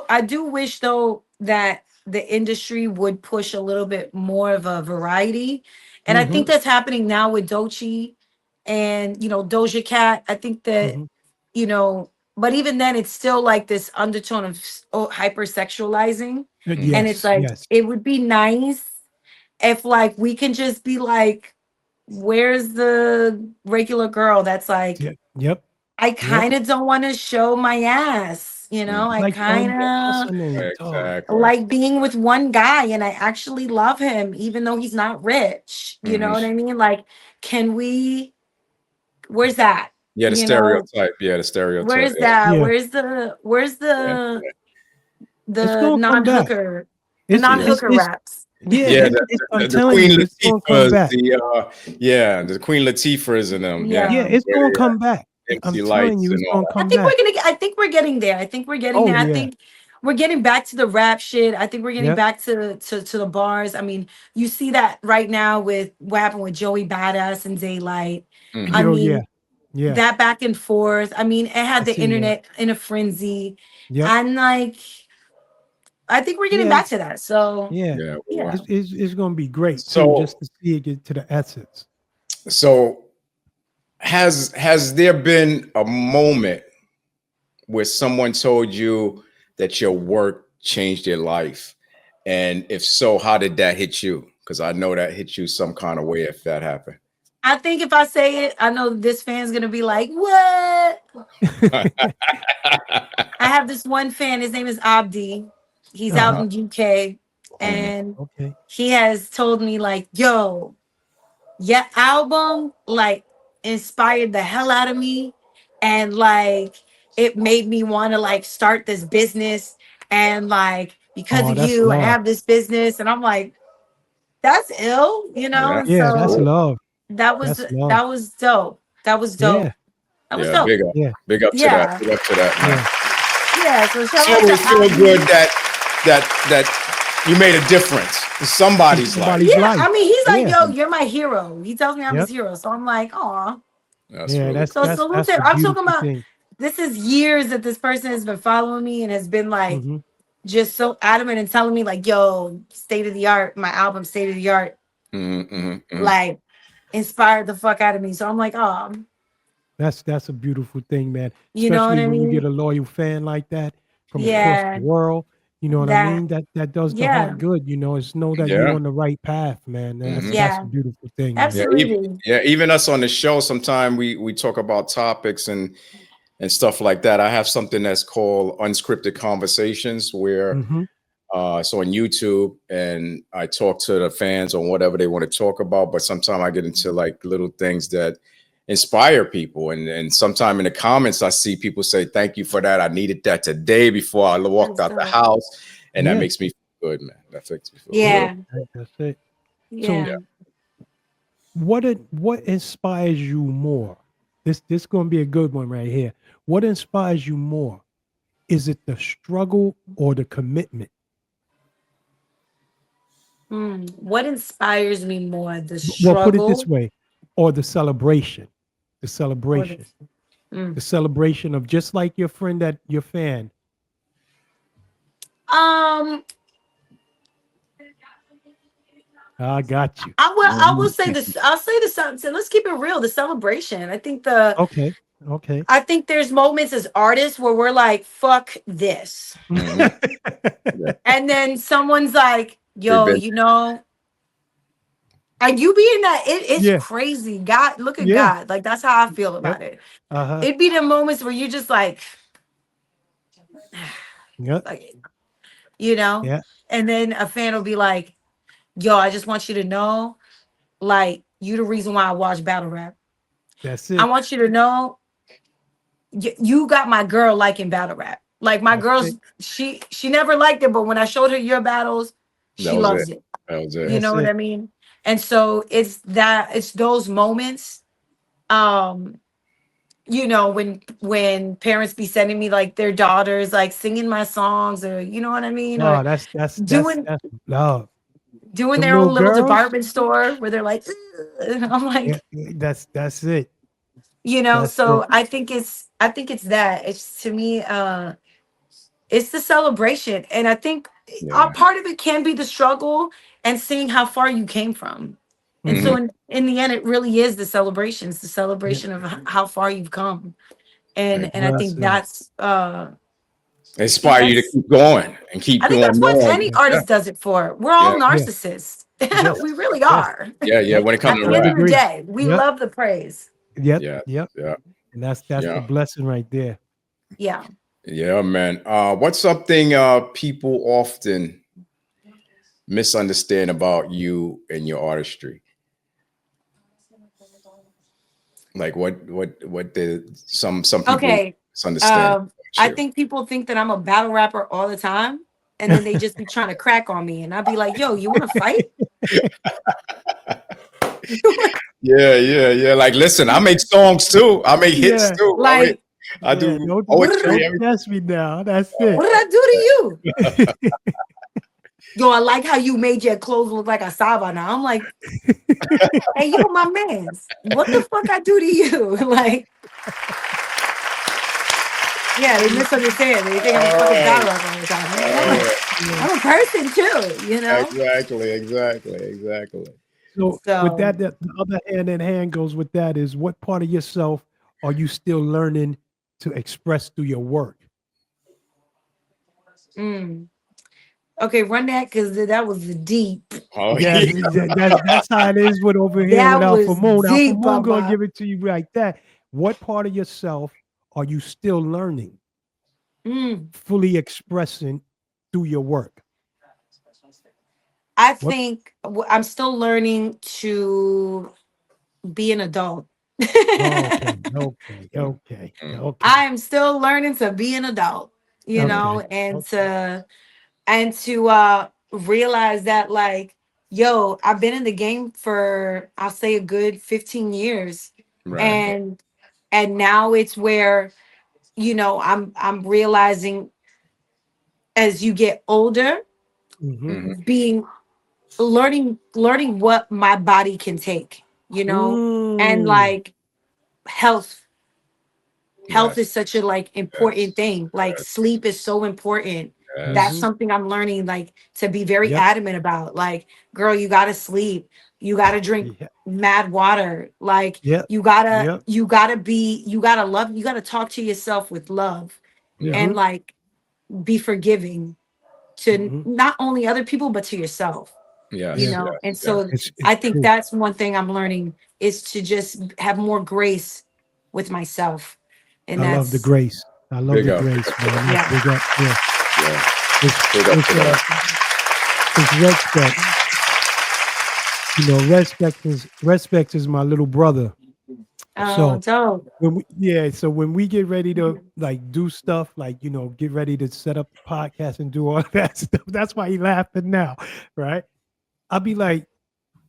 I do wish though that the industry would push a little bit more of a variety. And I think Mhm. that's happening now with Doechii and Doja Cat. I think that, Mhm. but even then it's still like this undertone of hypersexualizing. And it's Yes. like Yes. it would be nice if like we can just be like, where's the regular girl that's like, Yep. Yep. I Yep. kind of don't want to show my ass, I Like kind what's her of name? Oh, Exactly. like being with one guy and I actually love him even though he's not rich. You know Mhm. what I mean? Like, can we where's that? Yeah, the You know, stereotype. Yeah, the stereotype. where's Yeah. that? yeah. Where's Yeah. It's the gonna come back. non-hooker, the It's Yeah. non-hooker it's raps? yeah. Yeah, I'm the telling Queen you, it's gonna come Latifahs, back. the Queen Latifahs and them. Yeah. Yeah, Yeah. it's Where gonna they come back. at? I'm MC telling Lights you, and it's all gonna that. come back. I think we're getting there. I think we're getting Oh there. I yeah. think we're getting back to the rap shit. I think we're getting Yep. back to the bars. I mean, you see that right now with what happened with Joey Badass and Daylight. I Mhm. Oh yeah. mean, Yeah. that back and forth. I mean, it I had the seen that. internet in a frenzy. Yep. And like, I think we're getting Yeah. back to that. So Yeah. Yeah. yeah. Wow. It's gonna be great too, So, just to see it get to the essence. so has there been a moment where someone told you that your work changed their life? And if so, how did that hit you? Because I know that hit you some kind of way if that happened. I think if I say it, I know this fan's gonna be like, "What?" I have this one fan. His name is Abdi. He's out in UK, and Okay. he has told me like, "Yo, your album like inspired the hell out of me, and like it made me want to like start this business, and like because Oh, of that's you, I love. have this business." And I'm like, "That's ill," Yeah. And Yeah, that's so love. that was That's love. that was dope. That was dope. Yeah. That was Yeah, dope. Yeah. big up to that. Yeah. Big up to that, man. Yeah. Yeah. So shout So out to it's so Abdi. good that you made a difference in somebody's life. Somebody's Yeah, life. I mean, he's like, Yeah. "Yo, you're my hero." He tells me I'm his Yep. hero, so I'm like, "Aw." That's Yeah, really that's So that's salute that's to him. a I'm talking beautiful about thing. this is years that this person has been following me and has been like Hmm. just so adamant and telling me like, "Yo, state of the art, my album, state of the art, like inspired the fuck out of me." So I'm like, "Oh, That's a beautiful thing, man. you know what Especially I when you get mean? a loyal fan like that from across the Yeah, world. You know what I that, mean? That does the yeah, heart good. You know, it's know that you're Yeah. on the right path, man. Mhm. That's a yeah, beautiful thing, man. Yeah, absolutely. even us on the show, sometimes we talk about topics and stuff like that. I have something that's called unscripted conversations where Hmm. it's on YouTube and I talk to the fans on whatever they want to talk about. But sometimes I get into like little things that inspire people. And sometime in the comments, I see people say, "Thank you for that. I needed that today before I walked That's out the dope. house." And that Yeah, makes me feel good, man. That makes me feel good. yeah, Yeah, that's it. So yeah. what inspires you more? This gonna be a good one right here. What inspires you more? Is it the struggle or the commitment? What inspires me more, the Well, put it this struggle way, or the celebration. The or the? celebration. Mm. The celebration of just like your friend that your fan. Um, I got you. I will say this. I'll say this. So let's keep it real. The celebration. Okay. Okay. I think there's moments as artists where we're like, "Fuck this," Mhm. Yeah, and then someone's like, we've "Yo, been. you know," and you being that, it's Yeah. crazy. God, look at Yeah. God. Like that's how I feel Yep. about it. Uh-huh. It'd be the moments where you just Yep. like, you know, Yeah. and then a fan will be like, "Yo, I just want you to know, like, you the reason why I watch battle rap. That's I it. want you to know, you got my girl liking battle rap. Like my That's girl's, it. she never liked it, but when I showed her your battles, That she was it. loves it. That was it. You That's know what it. I mean? And so it's those moments. Um, you know, when parents be sending me like their daughters like singing my songs, or you know what I mean, or Oh, doing that's love. doing Them their little own little girls. department store where they're like, "Ugh," and I'm Yeah, like, that's it. you know, That's it. so I think it's that. It's to me, it's the celebration. And I think a Yeah. part of it can be the struggle and seeing how far you came from. And Hmm. so in the end, it really is the celebration. It's the Yeah, celebration of how far you've come. And I that's think it. Inspire you to that's keep going and keep I think that's doing what more. any Yeah. artist does it for. We're Yeah. all Yeah. narcissists. Yes. We really Yes. are. Yeah. Yeah. Yep. When it At comes to the I end rap. of the agree. day, we Yep. love the praise. Yep. Yeah. Yep. Yeah. And that's the Yeah. blessing right there. Yeah. Yeah, man. What's something people often misunderstand about you and your artistry? Like what did some people Okay. misunderstand I about you? think people think that I'm a battle rapper all the time, and then they just be trying to crack on me, and I'd be like, "Yo, you want to fight?" Yeah, yeah, yeah. Like, listen, I make songs too. I make hits Yeah. too. Like, I Yeah. do what did I poetry. Don't Everything. test me now. That's what it. did I do to you? Yo, I like how you made your clothes look like a saba. Now I'm like, hey, yo, my man's, what the fuck I do to you? Like, yeah, they misunderstand. They think I'm a fucking battle rapper all the time. I'm like, Yeah, I'm a person too, you know. exactly. So with So, that, the other hand in hand goes with that is what part of yourself are you still learning to express through your work? mm, Okay, run that because that was deep. Oh Yeah, that's how it is with over here with That Alpha was Moon. Alpha deep, Moon gonna Baba. give it to you like that. What part of yourself are you still learning, fully expressing through your work? I What? think I'm still learning to be an adult. Okay, okay. I'm still learning to be an adult, you know, Okay. and to realize that like, yo, I've been in the game for I'll say a good 15 years. right. And now it's where, I'm realizing as you get older, Mm-hmm. being learning what my body can take, and Mm. like health health Yes. is such a like important Yes. thing. Like sleep is so important. That's Mm-hmm. Yes. something I'm learning like to be very Yep. adamant about. Like, girl, you gotta sleep. You gotta drink Yeah. mad water. Like Yep. you gotta love, you gotta talk to yourself with love Yeah. and Mm-hmm. like be forgiving to Mm-hmm. not only other people but to yourself, Yes. Yeah. and Yes. Yes. so It's I think true. that's one thing I'm learning is to just have more grace with myself. And I love the that's grace. I love Big the up. Big grace, up to man. that. That's yeah. big up. Yeah. Yeah. It's Big up it's to uh that. it's respect. Respect is my little brother. Oh, So dope. when we get ready to like do stuff like get ready to set up the podcast and do all that stuff. That's why he laughing now, right? I'll be like,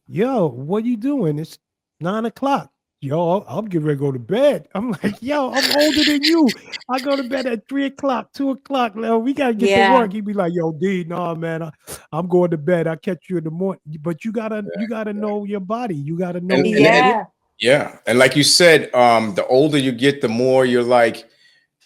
yo, what you doing? It's 9 o'clock. Yo, I'm getting ready to go to bed. I'm like, yo, I'm older than you. I go to bed at 3 o'clock, 2 o'clock. Now we gotta get to Yeah. work. He'd be like, yo, D, nah, man, I'm going to bed. I'll catch you in the morning. But you gotta know your body. You gotta know And what. Yeah. yeah, and like you said, the older you get, the more you're like,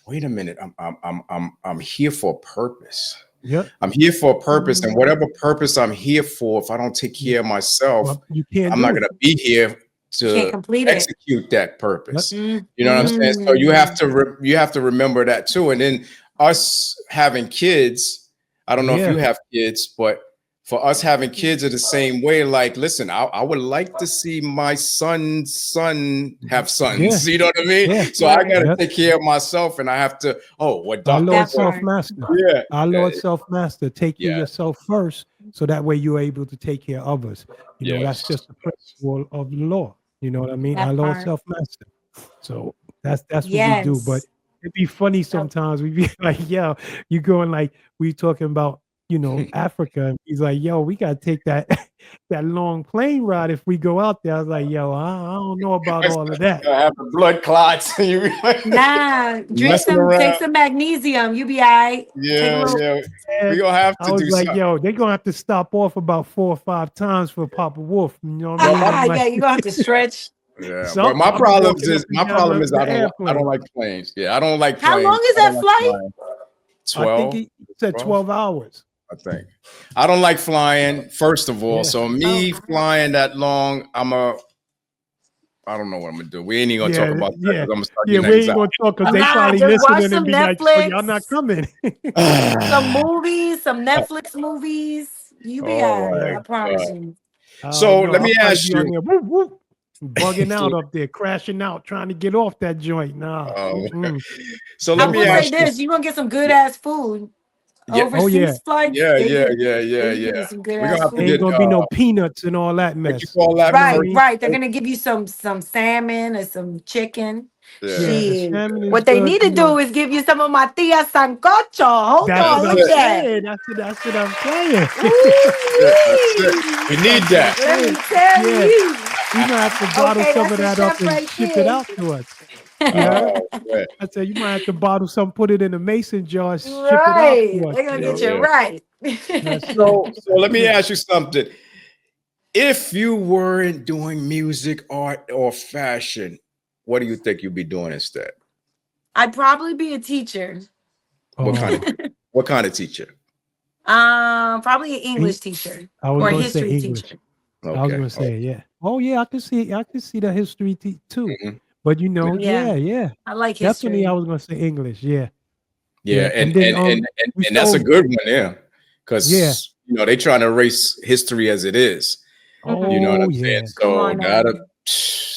wait a minute, I'm here for a purpose. Yep. I'm here for a purpose, and Mhm. whatever purpose I'm here for, if I don't take care of myself, Well, you can't I'm not do it. going to be here You can't to complete it. execute that Yep. purpose. You know what I'm Yep. saying? So you have Mhm. to you have to remember that too. And then us having kids, I don't know if you Yeah. have kids, but for us having kids are the same way. Like, listen, I would like to see my son's son have Yeah. sons. You know what I mean? Yeah. So I Right. got to Yep. take care of myself, and I have to. Oh, what Our Doctor? Lord That Self part. Master. Yeah, Our Lord Self Master. Take care of yeah, yourself first, so that way you're able to take care of others. That's yes, just the principle of the law. You know what I mean? Our That Lord part. Self Master. So that's what we do. But Yes. it'd be funny Yep. sometimes. We be like, yo, you going like we talking about, Africa. And he's like, yo, we gotta take that that long plane ride if we go out there. I was like, yo, I don't know about all of that. I have the blood clots. You Nah, messing take around. some magnesium. You be all right. Take a Yeah, little. yeah. We And gonna have I to was do like, something. yo, they're gonna have to stop off about 4 or 5 times for Papa Wolf. You know what I mean? I'm Yeah, like, you're gonna have to stretch. Yeah, but something. I'll be walking up and my down problem is the I don't airplane. like planes. Yeah, I don't like How planes. long is I don't that like flight? flying. I think 12, he said 12, 12 hours. I think. I don't like flying, first of all. Yeah. So Oh, me flying that long, I don't know what I'm gonna do. We ain't even gonna talk Yeah. about that Yeah. because I'm gonna start Yeah. getting We ain't anxiety. gonna talk because they nah, probably just watch listening and some be like, so y'all not Netflix, coming. some movies, some Netflix movies. You be Oh all right. my Yeah. I promise God. you. I So don't know. let I'll me probably ask be on you. there whoop, whoop, bugging out up there, crashing out, trying to get off that joint. Nah. um, Mm-mm. so I let me will say ask you. this: you're gonna get some good Yeah, ass food. yeah, Oh yeah. Overseas flights, yeah, they yeah, give yeah, they yeah, be giving yeah. some good We're gonna ass have to Ain't get food. gonna be no peanuts and all that what you mess. call that You know what I Right, first. mean? right. They're gonna give you some salmon or some chicken. Yeah, Yeah, the Shit. salmon is What they good, need to do is give you some of my tia sancocho. Hold That's on what that's I'm with it. that. saying. That's what I'm saying. That's it. Ooh-wee. We need That's what I'm that. Let saying. me tell Yeah, you. you might have to bottle Okay, some that's of the that up chef and right ship it there. out to us. You heard? Oh, man. I said you might have to bottle some, put it in a mason jar, ship it out Right. to us. They're gonna get you Yeah. right. That's it. So That's let me it. ask you something. If you weren't doing music, art, or fashion, what do you think you'd be doing instead? I'd probably be a teacher. What kind of Oh, what kind of teacher? Probably an Eng- English teacher I was or a gonna say history English. teacher. I was Okay. gonna say, yeah. Oh yeah, I could see the history too. Mhm. But Yeah, yeah. I like Definitely I history. was gonna say English. Yeah. Yeah, Yeah. And then and we that's a told good one, yeah. Yeah. because they trying to erase history as it is. You know what Oh I'm saying? yeah. Come So on now.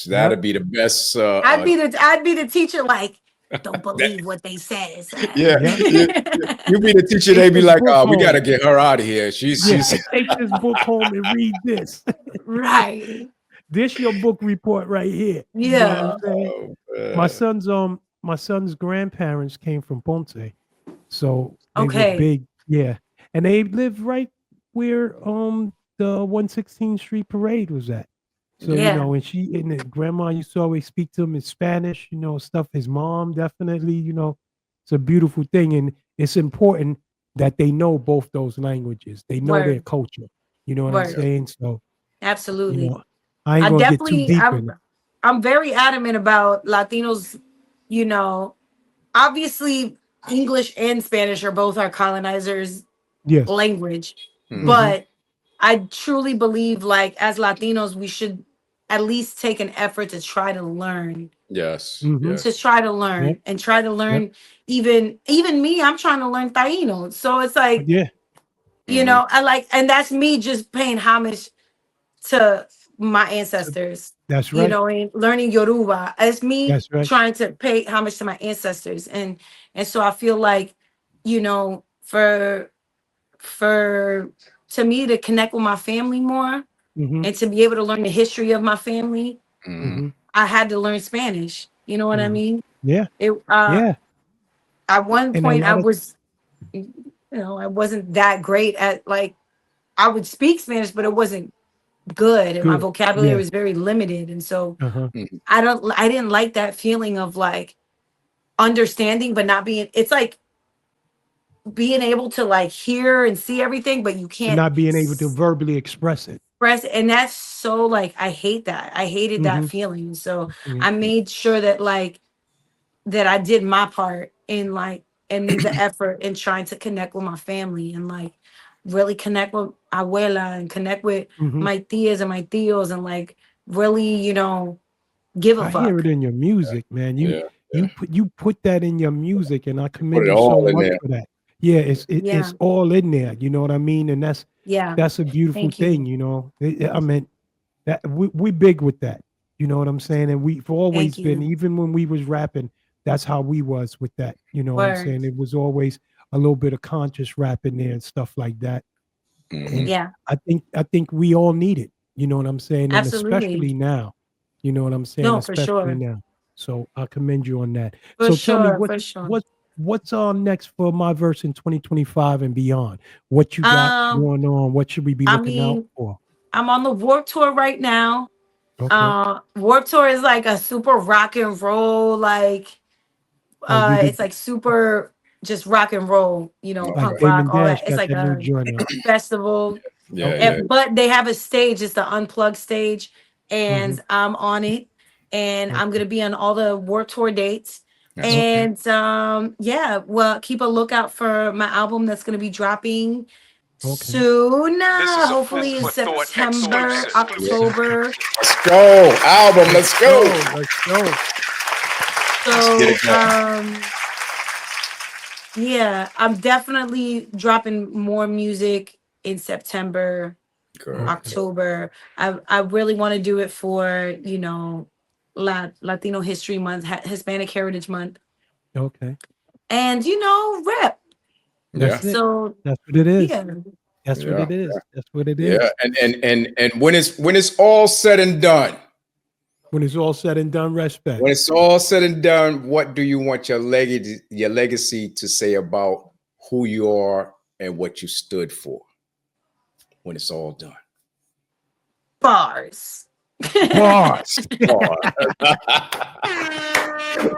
that'd be the best. I'd be the teacher, like, don't believe what they said. Yeah, Yep. you be the teacher. They Take be this like, book "Oh, we got to home. get her out of here." She's Yeah. Take this book home and read this. Right. This your book report right here. You know what Yeah. I'm saying? Oh, My son's grandparents came from Ponce. So they were Okay. big, yeah. And they lived right where the 116th Street Parade was at. So, Yeah. and the grandma used to always speak to him in Spanish, stuff. His mom definitely, it's a beautiful thing. And it's important that they know both those languages. They know their Word. culture. You know what I'm Word. saying? So, Absolutely. I ain't I gonna get too definitely, deep in it. I'm very adamant about Latinos, you know, obviously English and Spanish are both our colonizers' Yes. language, Mhm. but I truly believe, like, as Latinos, we should at least take an effort to try to learn, Yes, Mhm. to yes. try to learn Yep. and try to Yep. learn. Even me, I'm trying to learn Taino. So it's like, Yeah. Mhm. I like, and that's me just paying homage to my So ancestors, that's right. and learning Yoruba. It's me That's right. trying to pay homage to my ancestors. And so I feel like, for to me to connect with my family more Mm-hmm. and to be able to learn the history of my family, Mhm. Mm-hmm. I had to learn Spanish. You know what I Mm-hmm. mean? Yeah. It Yeah. At one And a point I lot of was, I wasn't that great at, like, I would speak Spanish, but it wasn't good, and my good. vocabulary Yeah. was very limited. And so Uh-huh. Mhm. I didn't like that feeling of, like, understanding but not being, it's like being able to, like, hear and see everything, but you And can't not being able to verbally express it. express it. And that's so, like, I hate that. I hated that Mm-hmm. feeling. So Yeah. I made sure that, like, that I did my part in, like, in the effort in trying to connect with my family and, like, really connect with abuela and connect with Mm-hmm. my tias and my tios and, like, really, give a I hear fuck. it in your music, man. You Yeah, yeah. you put that in your music, and I Put commend it you so all in much there. for that. Yeah, it's Yeah. all in there. You know what I mean? And Yeah. that's a beautiful Thank you. thing. I mean, that we big with that. You know what I'm saying? And we've always Thank been, you. even when we was rapping, that's how we was with that. You know what I'm Word. saying? It was always a little bit of conscious rap in there and stuff like that. And Mhm. Yeah. I think we all need it. You know what I'm saying? And Absolutely. especially now. You know what I'm saying? No, for Especially sure. now. So I commend you on that. For So tell me sure. For sure. what's on next for my verse in 2025 and beyond? What you got Um, going on? What should we be I looking out mean, for? I'm on the Warp Tour right now. Okay. Warp Tour is like a super rock and roll, like, Oh, you it's did like super just rock and roll, like punk Okay. rock, Damon all Dash that. It's got like that new a joint out. festival. Yeah, Okay. yeah. But they have a stage, it's the unplugged stage, Mhm. and I'm on it. And I'm Okay. gonna be on all the Warp Tour dates. That's Okay. And yeah, well, keep a lookout for my album that's gonna be dropping Okay. soon. Hopefully in September, October. Let's go. Album. Let's go. Let's go. So Get it yeah, I'm definitely dropping more music in September, going. Okay. October. I really want to do it for, Latino History Month, Hispanic Heritage Month, Okay. and rep. Yeah. That's it. So That's what it is. yeah, That's what Yeah. it is. That's what it Yeah. is. And when it's all said and done, When it's all said and done, respect. when it's all said and done, what do you want your legacy to say about who you are and what you stood for when it's all done? bars. Bars. Oh,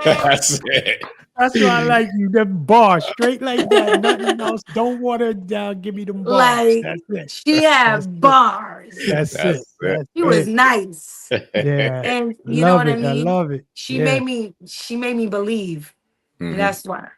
that's it. That's why I like you. Them bars, straight like that. Nothing else. Don't water it down. Give me them bars. Like, That's it. she That's had it. bars. That's it. That's it. That's She was it. nice. Yeah. And you know Love what I it. I mean? love it. She Yeah. made me believe. And Mhm. that's why.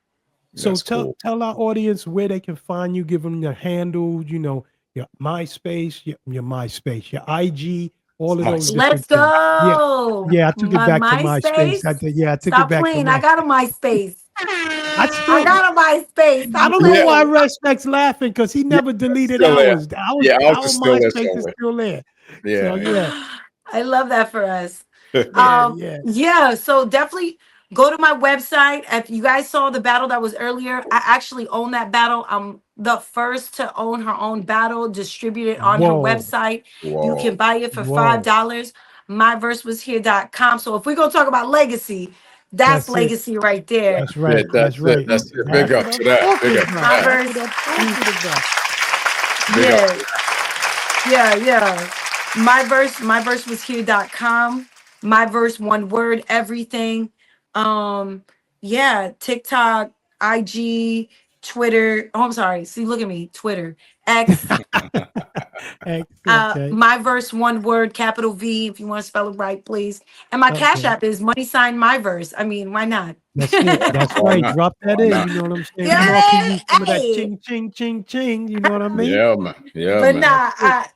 So That's tell cool. tell our audience where they can find you. Give them your handle. Your MySpace, your MySpace, your IG, all of those MySpace. different Let's things. Yeah. go. Yeah, I took it My back to MySpace. MySpace. I took it Stop back to playing. I got a MySpace. I I still, got a MySpace. I Stop don't know why playing. Respect's laughing because he never it's deleted still there. ours. Yeah, ours Our is still there MySpace is somewhere. still there. So Yeah, yeah, I love that for us. yeah, yeah. Yeah, so definitely go to my website. If you guys saw the battle that was earlier, I actually own that battle. I'm the first to own her own battle, distribute it on her Whoa, website. You Whoa. can buy it for whoa. $5. MyVerseWasHere.com. So if we're gonna talk about legacy, that's That's it. legacy right there. That's right. That's That's it. right. That's it. That's Big up what to I'm that. Big talking up to about. that. That's what I'm talking about. Big up. Yeah. MyVerseWasHere.com. MyVerse, one word, everything. Yeah, TikTok, IG, Twitter. Oh, I'm sorry. See, look at me. Twitter, X. Okay. MyVerse, one word, capital V, if you want to spell it right, please. And my Cash Okay. App is money sign MyVerse. I mean, why not? That's it. That's Why right. not? Drop that Why in. not? You know what I'm saying? Yeah, We all can use some of that hey. ching, ching, ching, ching. You know what I mean? Yeah, man. Yeah, But man.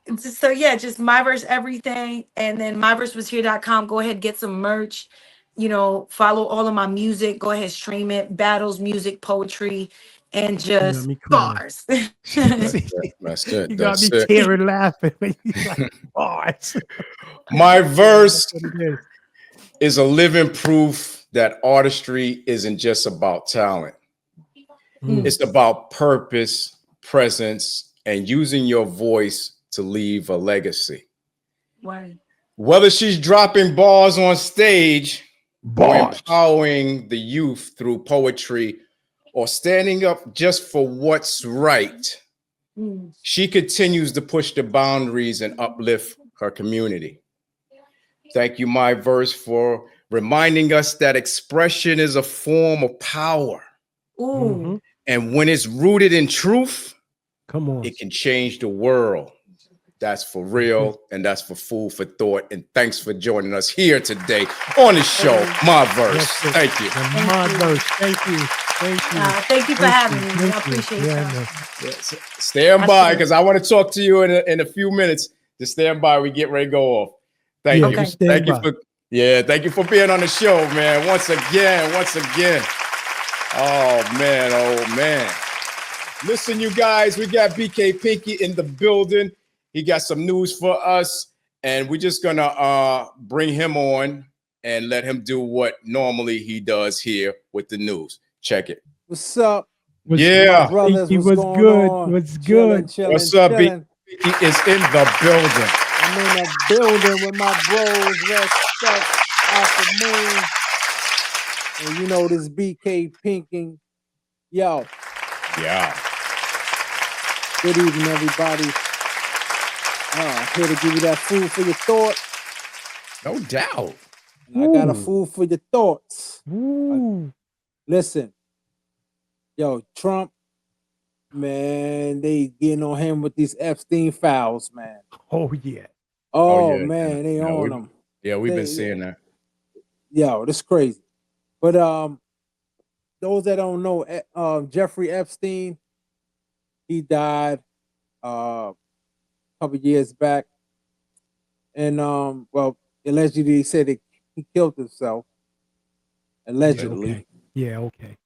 nah, so yeah, just MyVerse everything. And then MyVerseWasHere.com. Go ahead, get some merch. You know, follow all of my music. Go ahead, stream it. Battles, music, poetry, and You got just me crying. bars. That's it. That's it. You got me That's it. tearing laughing when you like bars. My That's verse what it is. is a living proof that artistry isn't just about talent. Mm. It's about purpose, presence, and using your voice to leave a legacy. Word. Whether she's dropping bars on stage or Bars. empowering the youth through poetry or standing up just for what's right, Mm. she continues to push the boundaries and uplift her community. Thank you, MyVerse, for reminding us that expression is a form of power. Ooh. Mhm. And when it's rooted in truth, Come on. it can change the world. That's for real, and that's for food for thought. And thanks for joining us here today on the show, MyVerse. That's it. Thank you. And my verse. Thank you. Thank you. Thank you for having me. Thank I you. appreciate Yeah, y'all. man. Yes. Stand by because I want to talk to you in a few minutes. Just stand by. We get ready to go off. Thank Yeah, you. just stand Thank you by. thank you for being on the show, man. Once again. Oh man. Listen, you guys, we got BK Pinky in the building. He got some news for us, and we're just gonna bring him on and let him do what normally he does here with the news. Check it. What's up, Yeah. brothers? Pinky, What's what's going good? on? What's Chilling, good? chilling, What's up, chilling. Pinky is in the building. I'm in the building with my bros, Respect, Alpha Moon, and you know this BK Pinking. Yo, Yeah. good evening, everybody. Here to give you that food for your thought. No doubt. And I got a Ooh. food for your thoughts. Ooh. Listen, yo, Trump, man, they getting on him with these Epstein files, man. Oh yeah. Oh, yeah, man, they yeah, on him. Yeah, we've been They- seeing that. Yo, this crazy. But those that don't know, Jeffrey Epstein, he died a couple years back, and well, allegedly he said he killed himself, allegedly. Okay. Yeah. Okay.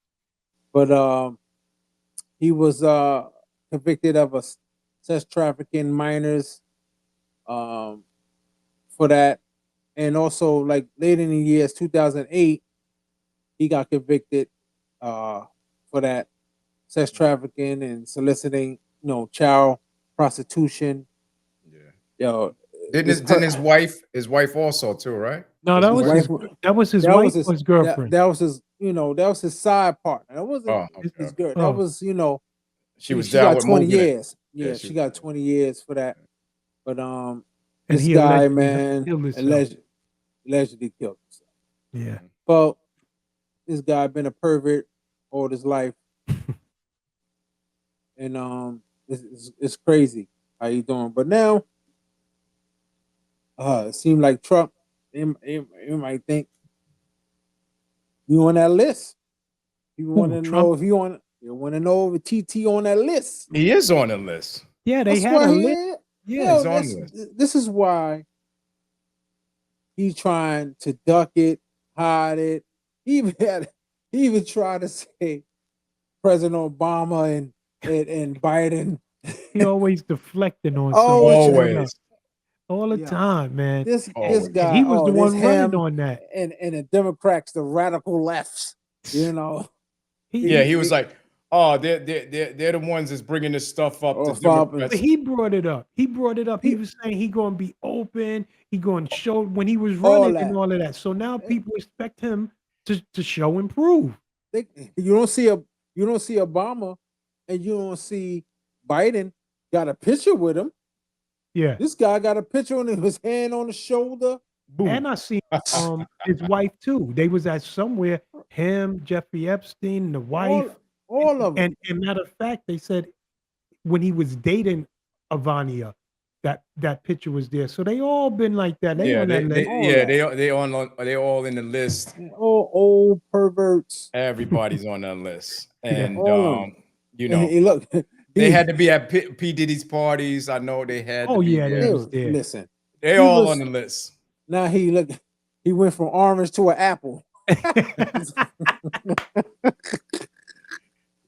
But he was convicted of a sex trafficking minors, for that, and also like later in the years 2008, he got convicted for that sex trafficking and soliciting, child prostitution. Yeah. Yo, Didn't his wife also too, right? No, His that was his. wife- That was his that wife was his or his girlfriend. That was his, that was his side partner. That wasn't Oh, his okay. girl. Oh. That was, She was she down got with 20 moving it. years. Yeah, Yeah, she she got was. 20 years for that. But And this he guy, allegedly man, killed himself. allegedly killed himself. Yeah. Well, this guy been a pervert all his life, and it's crazy how you doing. But now, it seemed like Trump. You might think you on that list. You want to know Trump? if you want. You want to know if TT on that list. He is on the list. Yeah, they That's had why a he list. is. Yeah. he's on the list. This is why he's trying to duck it, hide it. He even had He even tried to say President Obama and Biden. He always deflecting on Oh, something coming up Always. all the yeah. time, man. This Always. And guy. he was the This one running him on that. and the Democrats, the radical lefts. You know, Yeah, he was he- like, oh, they're the ones that's bringing this stuff up to Or Bob- But Democrats. he brought it up. He brought it up. He He- was saying he gonna be open. He gonna show when he was All running that. and all of that. So now people expect him to show and prove. you don't see Obama, and you don't see Biden got a picture with him. Yeah. This guy got a picture on his hand on the shoulder. Boom. And I seen his wife too. They was at somewhere. Him, Jeffrey Epstein, the wife. All of them. And matter of fact, they said when he was dating Ivania, that picture was there. So they all been like that. They yeah, on that list. they all in the list. All old perverts. Everybody's on that list, and all of them. you know, Hey, look, they had to be at P. Diddy's parties. I know they had. Oh to be yeah, there. they was there. Listen, They he all was- on the list. now he went from orange to an apple.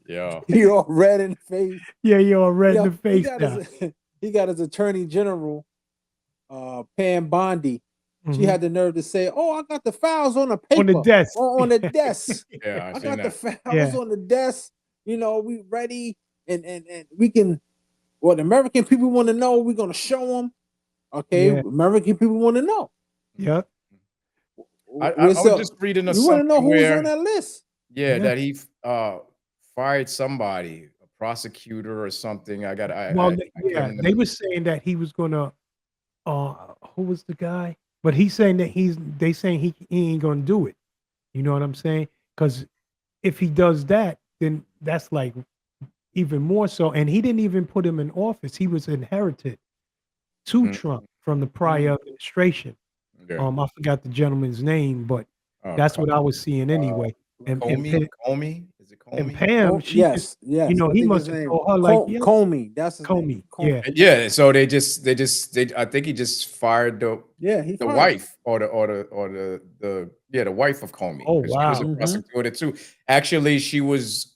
Yeah. He all red in the face. Yeah, you all red Yo, in the face now. he got his attorney general, Pam Bondi. She Mhm. had the nerve to say, "Oh, I got the files on the paper, On the desk. on the desk. Yeah, I seen got the that. files Yeah. on the desk. You know, we ready, and we can. What American people want to know, we're gonna show them. Okay, Yeah. American people want to know. Yep. I was just reading You want to know something who's where, on that list? Yeah. that he fired somebody, a prosecutor or something. I Well, can't yeah, remember. they were saying that he was gonna. Who was the guy? But he's saying that they saying he ain't gonna do it. You know what I'm saying? Because if he does that, then that's like even more so. And he didn't even put him in office. He was inherited to Mhm. Trump from the prior administration. Yeah. I forgot the gentleman's name, but Oh, that's what I was seeing anyway. And Comey? Is it and Comey? Pam, she just, yes. you know, I he think must his have name- told her like, yeah, Comey. That's his name. Comey. Yeah. Yeah, so they I think he just fired the He the fired wife or the wife of Comey. Oh, 'cause she was a wow. prosecutor too. Actually, she was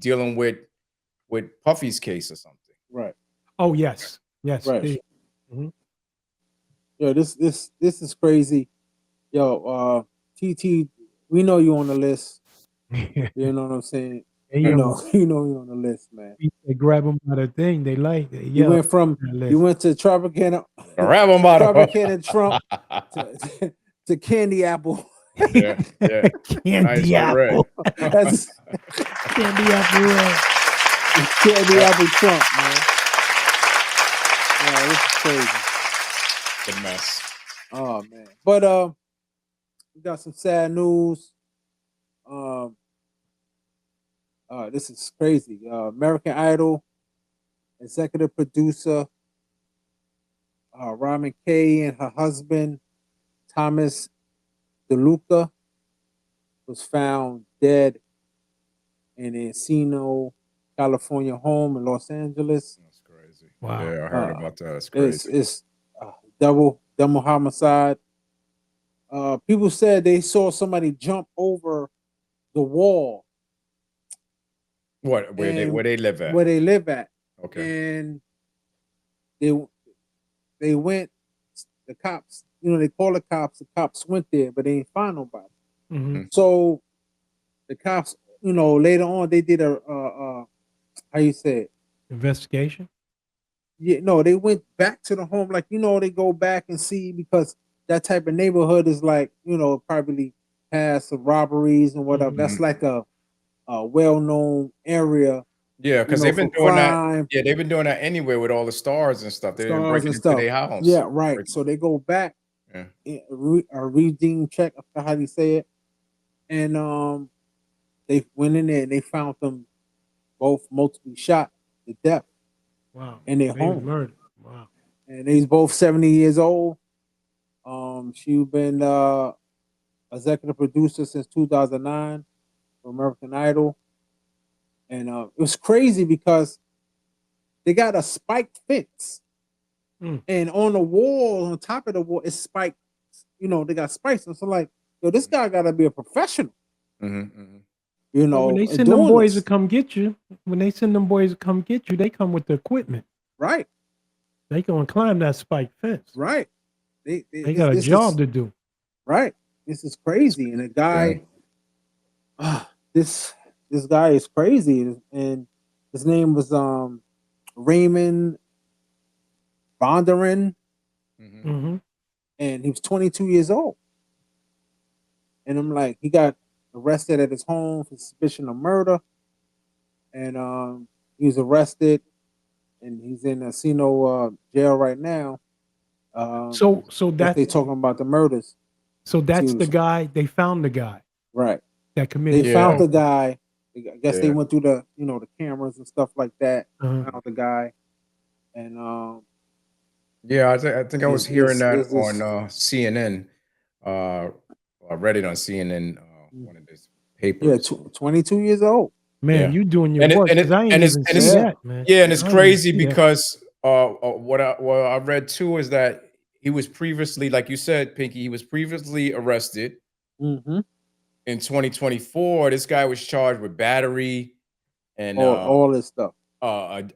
dealing with Puffy's case or something. Right. Oh yes, yes. Right. Yo, this is crazy. Yo, TT, we know you on the list. You know what I'm saying? And You know you on the list, man. they grab them by the thing. They like it. You went from you went to Tropicana, Grab him by the Tropicana Trump to Candy Apple. yeah. Candy Nice and red. apple. That's Candy apple red. Candy Apple Trump, man. Yeah, this is crazy. The mess. Oh man. But we got some sad news. This is crazy. American Idol executive producer Robin Kay and her husband Thomas DeLuca was found dead in an Encino, California home in Los Angeles. That's crazy. Wow. Yeah, I heard about that. That's crazy. It's double homicide. People said they saw somebody jump over the wall What? Where they live at? where they live at, Okay. and they went. The cops, they call the cops. The cops went there, but they ain't find nobody. Mhm. So the cops, later on they did a how you say it? Investigation. Yeah, no, they went back to the home, like they go back and see, because that type of neighborhood is like, probably has some robberies and whatever. That's like a well-known area. Yeah, because they've been for doing crime, that. Yeah, they've been doing that anyway with all the stars and stuff. They've been stars breaking and into stuff. their house. Yeah, right. So they go back, Yeah. redeem check, how do you say it? And they went in there and they found them both multiply shot to death Wow. in their They was home. murdered. Wow. And they's both 70 years old. She's been executive producer since 2009 for American Idol. And it was crazy because they got a spiked fence. And on the wall, on top of the wall, it's spiked. They got spikes. And so like, yo, this guy got to be a professional. Mm-hmm. You But when know, they and send them doing boys to this. come get you, they come with the equipment. Right, They gonna climb that spike fence. right. They got a This job is to do. right. This is crazy, and the Yeah. guy, this guy is crazy, and his name was Raymond Bondurant, Mhm. Hmm. and he was 22 years old. And I'm like, he got arrested at his home for suspicion of murder, and he was arrested, and he's in a jail right now. So If they talking about the murders, that's the was guy. They found the guy right. that They committed. found Yeah. the guy. I guess they Yeah. went through the cameras and stuff like that. Uh-huh. Found the guy, and Yeah, I think I was hearing that this on CNN. I read it on CNN, one of these yeah, papers. 22 years old. Man, Yeah. you doing your And it work and because it I ain't and even it's see Yeah. that, man. yeah, and it's I didn't even crazy see that. because what I read too is that he was previously, like you said, Pinky, he was previously arrested Mm-hmm. in 2024. This guy was charged with battery and All this stuff.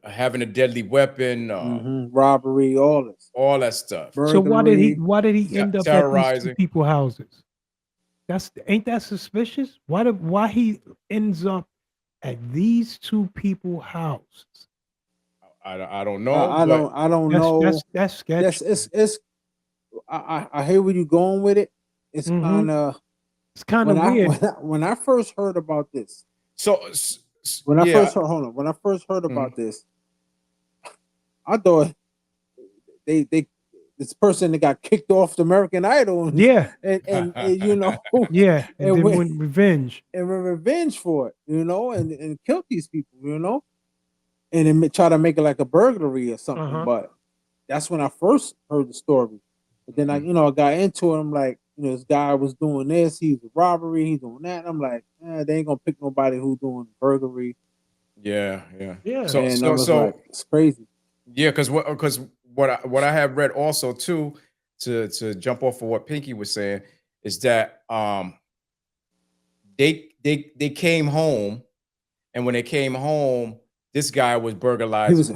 having a deadly weapon, Robbery, all this. all that stuff, So Burglary. why did he end up at these two terrorizing. people houses? Ain't that suspicious? Why he ends up at these two people houses? I don't know, I but don't know. That's sketchy. It's I hear where you're going with it. It's Mhm. kind of It's kind of weird. when I first heard about this. so When I yeah, first heard, hold on. When I first heard about this, I thought they this person that got kicked off the American Idol, Yeah, and you know, yeah, and and then went went revenge. and were revenge for it, you know, and killed these people, you know, and then try to make it like a burglary or something. Uh-huh. But that's when I first heard the story. But then I got into it. I'm like, this guy was doing this. He's a robbery. He's doing that. And I'm like, they ain't gonna pick nobody who's doing burglary. yeah. Yeah. So And I was so like, it's crazy. yeah, because what I have read also too, to jump off of what Pinky was saying, is that they came home, and when they came home, this guy was He burglarizing was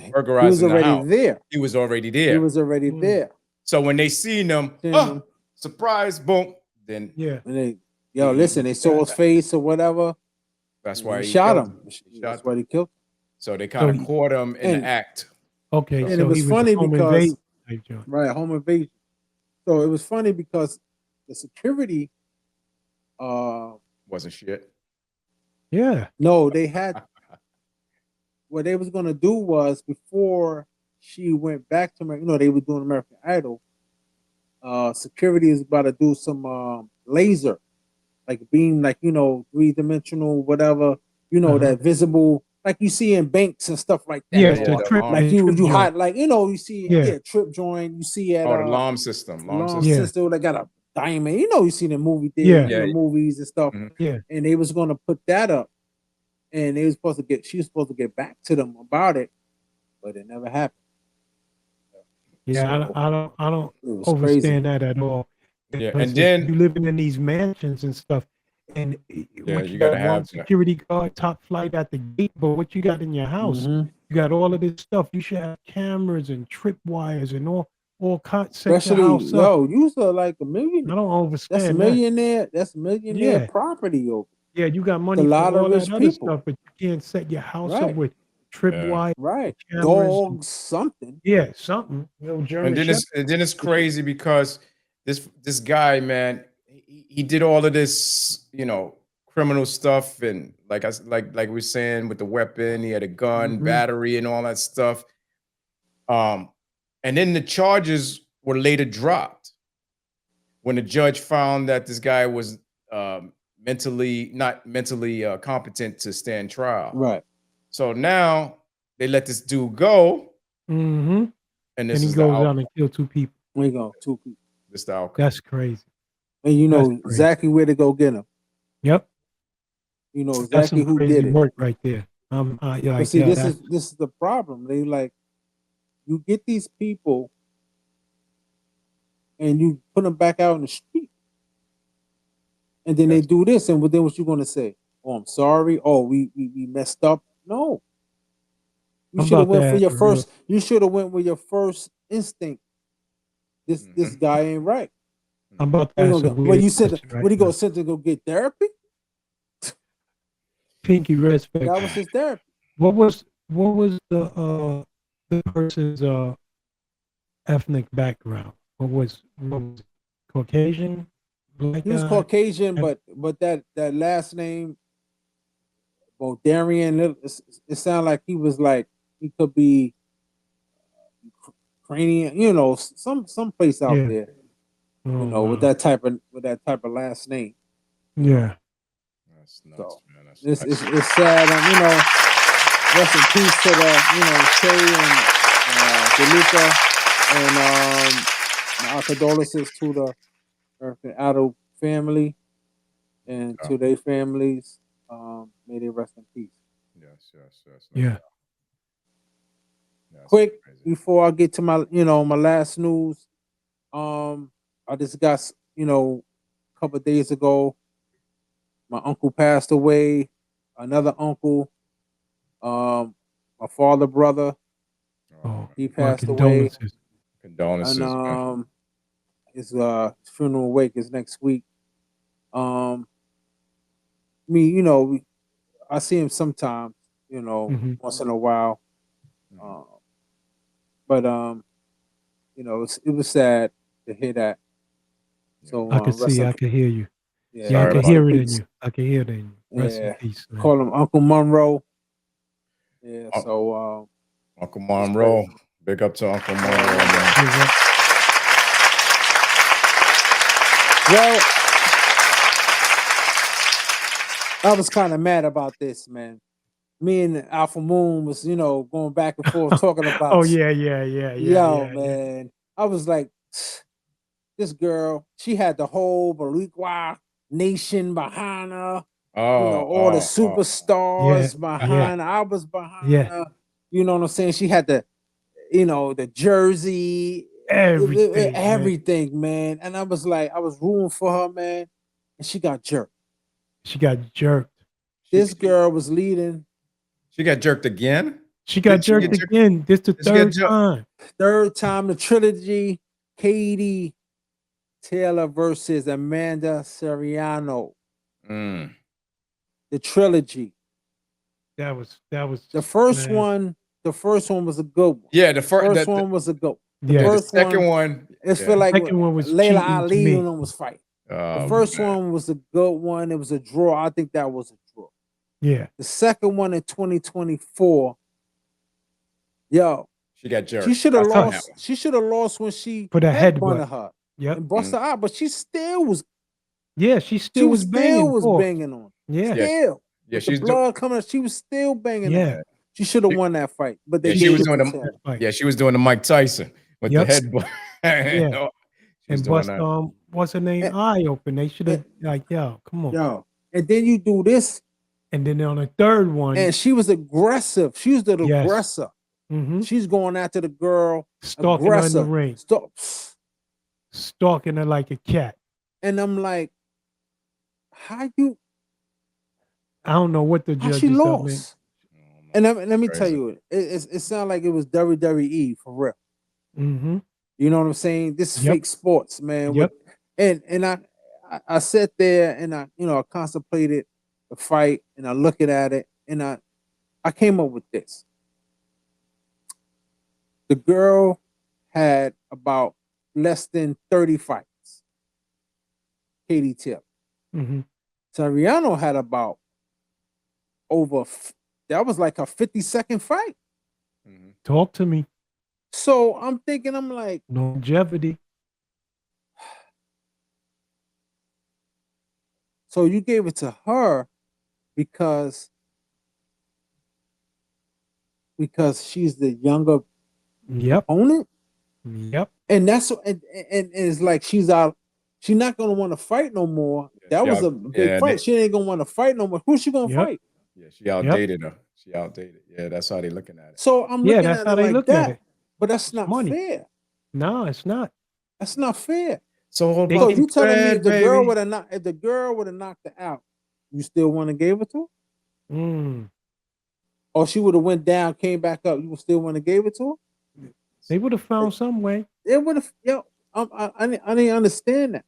the already house. there. He was already He there. was already Mm. there. So when they seen him, Then, surprise, boom, then Yeah. and they, He- listen, they saw his face or whatever. that's And why he he shot killed him. He That's shot why them. he killed him. So they kind of he- caught him in and- the act. Okay, And so it was he was funny home because invasion type joint. right, home invasion. So it was funny because the security, Wasn't shit. Yeah. no, they had what they was gonna do was before she went back to America, they were doing American Idol. Security is about to do some laser, like beam, like 3-dimensional, whatever, that visible, like you see in banks and stuff like that. Yeah, Yeah, the the trip, alarm. Like the trip you joint. hide, like you see, Yeah. trip joint. You see at Oh, the alarm system. alarm Yeah. system. They got a diamond. You see the movie Yeah. theater, Yeah. movies and stuff. Mhm. Yeah. And they was gonna put that up, and she was supposed to get back to them about it, but it never happened. Yeah, So, I don't it was understand that at all. Yeah, Because and then you living in these mansions and stuff, and what you you gotta got have one that. security guard top flight at the gate, but what you got in your house, Mhm. you got all of this stuff. You should have cameras and trip wires and all set your especially house up. you saw like a I millionaire. don't That's a understand that. millionaire. That's millionaire Yeah. property over. Yeah, you got It's money a for lot of all that rich other people. stuff, but you can't set your house up Right. with trip Yeah. wire, Right. cameras. Dogs, something. Yeah, something. Little German Shepherd. And then it's crazy because this guy, man, he did all of this, criminal stuff, and like we're saying, with the weapon, he had a gun, Mhm. battery, and all that stuff. And then the charges were later dropped when the judge found that this guy was not mentally competent to stand trial. Right. So now they let this dude go, Mm-hmm. and this And he is the goes outcome. out and kill two people. There you go. 2 people. This the outcome. That's crazy. And you know That's crazy. exactly where to go get them. Yep. You know That's exactly some who crazy did it. work right there. Yeah, But like, see, yeah, this that's- is the problem. They like you get these people and you put them back out in the street, and then they do this, and then what you gonna say? Oh, I'm sorry. Oh, we messed up. No, you I'm should have about to went for ask your a real. first. You should have went with your first instinct. This guy ain't right. I'm about to What you ask a gonna go? What weird you said? question What right he go now. sent to go get therapy? Pinky respect. That was his therapy. What was the person's ethnic background? What was it? Caucasian, black He was guy? Caucasian, And- but that last name, Darian, it sounded like he was like he could be Ukrainian, some place out Yeah. there, Oh, with wow. that type of last name. Yeah. That's nuts, So man. That's it's sad. Rest in peace to the Shay and DeLuca, and our condolences to the American Idol family and to their families. May they rest in peace. yes. No Yeah. doubt. That's Quick crazy. before I get to my my last news, I just got a couple of days ago, my uncle passed away. Another uncle, my father brother, Oh, he my passed away, condolences. Condolences, and man. his funeral wake is next week. Me, I see him sometimes, Mhm. once in a while, but it was sad to hear that. So I could rest see, in I could hear you. yeah, Yeah, I Sorry could about rest in hear it in peace. you. I could hear it in you. Rest in Yeah, peace, man. call him Uncle Monroe. Yeah, Oh. so Uncle Monroe. Big up to Uncle Monroe, man. Yeah. well, I was kind of mad about this, man. Me and Alpha Moon was, going back and forth talking about. Oh yeah. Man, I was like, this girl, she had the whole Boricua nation behind her. All the superstars behind her. I was behind Yeah. her. You know what I'm saying? She had the jersey, Everything, man. everything, man. And I was like, I was rooting for her, man. And she got jerked. She got jerked. This girl was leading. She got jerked again? She got Did she jerked get jerked? again. This the Did she get third jerked? time. Third time, the trilogy, Katie Taylor versus Amanda Seriano. Mm. The trilogy. That was The first man. one. The first one was a good one. Yeah, the First one was a good. The Yeah. the first second one. It's yeah. feel like Second one was Layla cheating to Ali me. when them was fighting. Oh, The first man. one was a good one. It was a draw. I think that was a draw. Yeah. The second one in 2024, She got jerked. she should have I saw lost. that She should have lost when she For the headbutt. headbutted her Yep. and bust her out, but she still was. Yeah, she still was banging. forth. Banging on. Yeah. Yeah. Still. Yeah, With the she's blood coming out, she was still banging on. Yeah. She should have won that fight, but they Yeah, she gave was it doing to the Taylor. Fight. yeah, she was doing the Mike Tyson with Yep. the headbutt. Yeah. She was And doing bust that. what's her name? And- Eye open. They should have yo, come on. Yo, and then you do this, And then on the third one, and she was aggressive. She was the Yes. aggressor. mhm, She's going after the girl, stalking her in the aggressive. ring, Stop. stalking her like a cat. And I'm like, how you? I don't know what the How judges she up, man. lost? And let me tell Crazy. you, it sounded like it was WWE for real. Mm-hmm. You know what I'm saying? This is Yep. fake sports, man. Yep. And I sat there and I contemplated the fight and I looking at it and I came up with this. The girl had about less than 30 fights. Katie Taylor. Mm-hmm. Sariano had about that was like a 50-second fight. Mhm. Talk to me. So I'm thinking, I'm like, Longevity. so you gave it to her because she's the younger Yep. opponent, Yep. and that's and it's like she's out. She's not gonna want to fight no more. That was a big fight. She ain't gonna want to fight no more. Who's she gonna Yep. fight? Yeah, she outdated her. She outdated. Yeah, that's how they looking at it. So I'm Yeah, looking that's at how it they like look at that. it. But that's not money. fair. No, it's not. That's not fair. So They So can- you telling me bread, if the girl baby. would have knocked her out, you still wouldn't have gave it to her? Mm. Or she would have went down, came back up, you would still wouldn't have gave it to her? They would have found some way. It would have, I didn't understand that.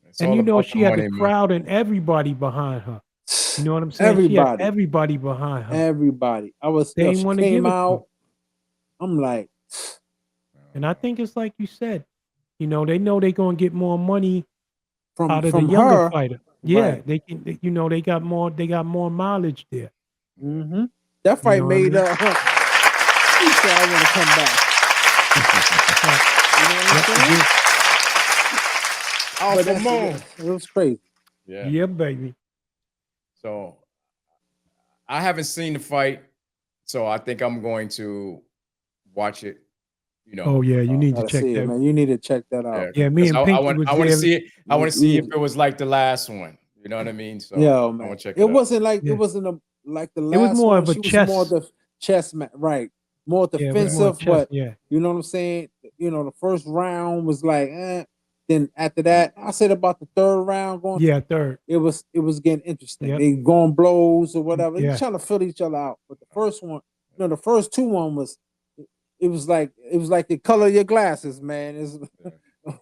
It's And all you know, about she the had money, the man. crowd and everybody behind her. You know what I'm saying? She had everybody behind her. Everybody. They She didn't want to give came it to her. out. I'm like, And I think it's like you said, you know they're going to get more money out of the from younger her. fighter. Yeah, Right. they can. You know, they got more mileage there. Mm-hmm. That fight made what I mean? She said, I want to come back. You know what I'm saying? But Alpha Moon. It was crazy. Yeah, baby. So I haven't seen the fight, so I think I'm going to watch it. You know. Oh yeah, you need to Gotta check see that. it, man. You need to check that out. Yeah, me and Pinky was I want to there. see it. I want to see if it was like the last one. You know what I mean? So Yeah, I man. want to check It out. wasn't like Yeah. it wasn't like the last It was more one. of a She chess. was more the chess match, right? More Yeah, it was more defensive, chess, but yeah. you know what I'm saying? You know, the first round was like, Then after that, I said about the third round going. Yeah, third. It was getting interesting. Yep. They going blows or whatever. Yeah. They trying to fill each other out. But the first one, the first two was. It was like the color of your glasses, man. It's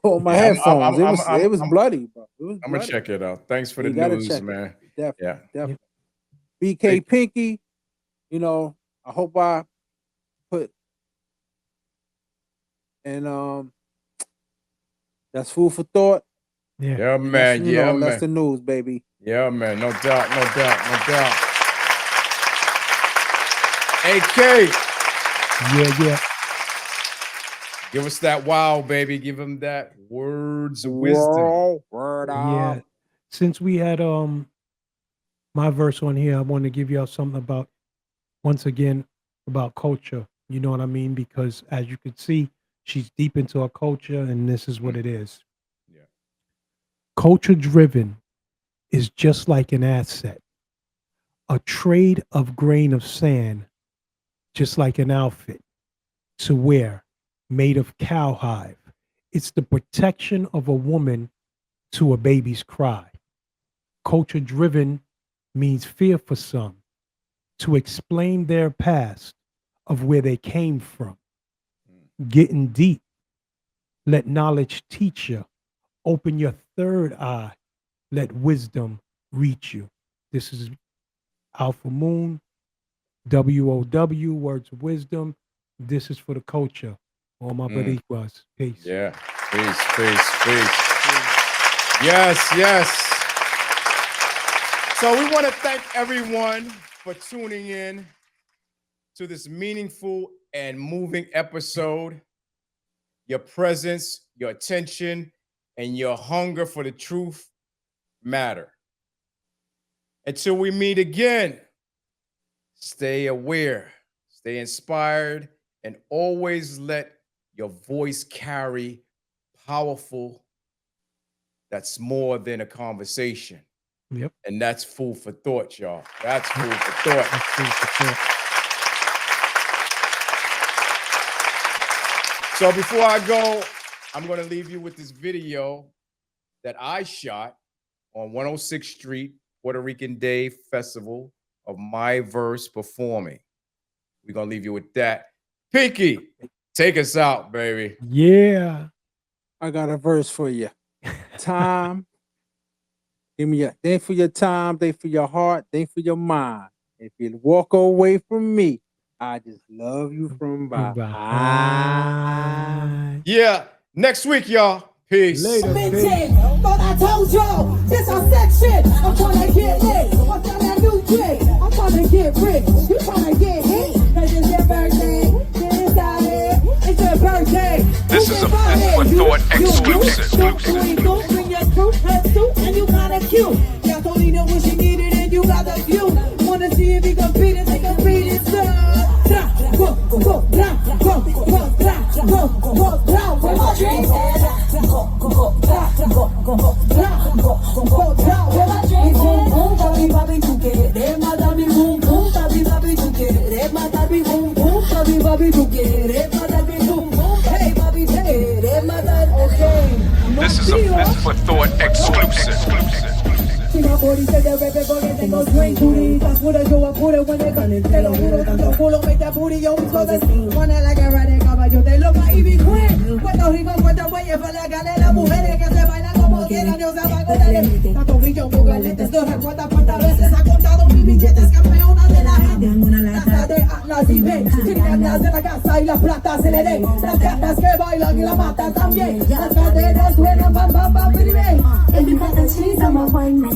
on my headphones. It was bloody, bro. It was I'm gonna bloody. check it out. Thanks for You the gotta news, check it. man. Definitely. BK Pinky, I hope I put and that's food for thought. Yeah, Yeah, man. That's, man. That's the news, baby. Yeah, man. No doubt. No doubt. No doubt. AK. Yeah. Give us that wow, baby. Give him that words of wisdom. Word Yeah. up. Since we had MyVerse on here, I want to give y'all something about, once again, about culture. You know what I mean? Because as you can see, she's deep into her culture, and this is what it is. Yeah. Culture driven is just like an asset, a trade of grain of sand, just like an outfit to wear made of cowhide. It's the protection of a woman to a baby's cry. Culture driven means fear for some, to explain their past of where they came from. Getting deep, let knowledge teach you. Open your third eye, let wisdom reach you. This is Alpha Moon, WOW, words of wisdom. This is for the culture. All my boricuas. Peace. Yeah. Peace. Yes. So we want to thank everyone for tuning in to this meaningful and moving episode. Your presence, your attention, and your hunger for the truth matter. Until we meet again, stay aware, stay inspired, and always let your voice carry powerful. That's more than a conversation. Yep. And that's food for thought, y'all. That's food for thought. That's food for thought. So before I go, I'm going to leave you with this video that I shot on 106th Street, Puerto Rican Day Festival of MyVerse performing. We're going to leave you with that. Pinky, take us out, baby. Yeah. I got a verse for you. Time. Give me thank for your time, thank for your heart, thank for your mind. If you walk away from me, I just love you from behind. Yeah. Next week, y'all. Peace. Later. But I told y'all, this our section. I'm trying to get lit. I'm trying that new trick. I'm trying to get rich. You trying to get hit. Cause it's your birthday. It's out here. It's your birthday. This is a Food for Thought exclusive. Don't bring your crew, her suit, and you kinda cute. Y'all only know what she needed and you got the view. Wanna see if he can beat it, they can beat it, sir. Where my dreams at? This is a Food for Thought exclusive. booty, say the baby boy, they go swing booty. That's what I do, I put it when they come. Te lo juro, tanto culo, make that booty, yo, so the wanna like a ride caballo, te lo va y be queen. Puerto Rico, Puerto Bueyes, para la galera, mujeres que se bailan como quieran, Dios se va a contar. Tanto brillo, bugalete, no recuerda cuántas veces ha contado mis billetes, campeona de la gente. Casa de Atlas y B, chicas de la casa y la plata se le dé. Las gatas que bailan y la matan también. Las caderas suenan, bam, bam, bam, baby. If you got the cheese, I'm a wine man.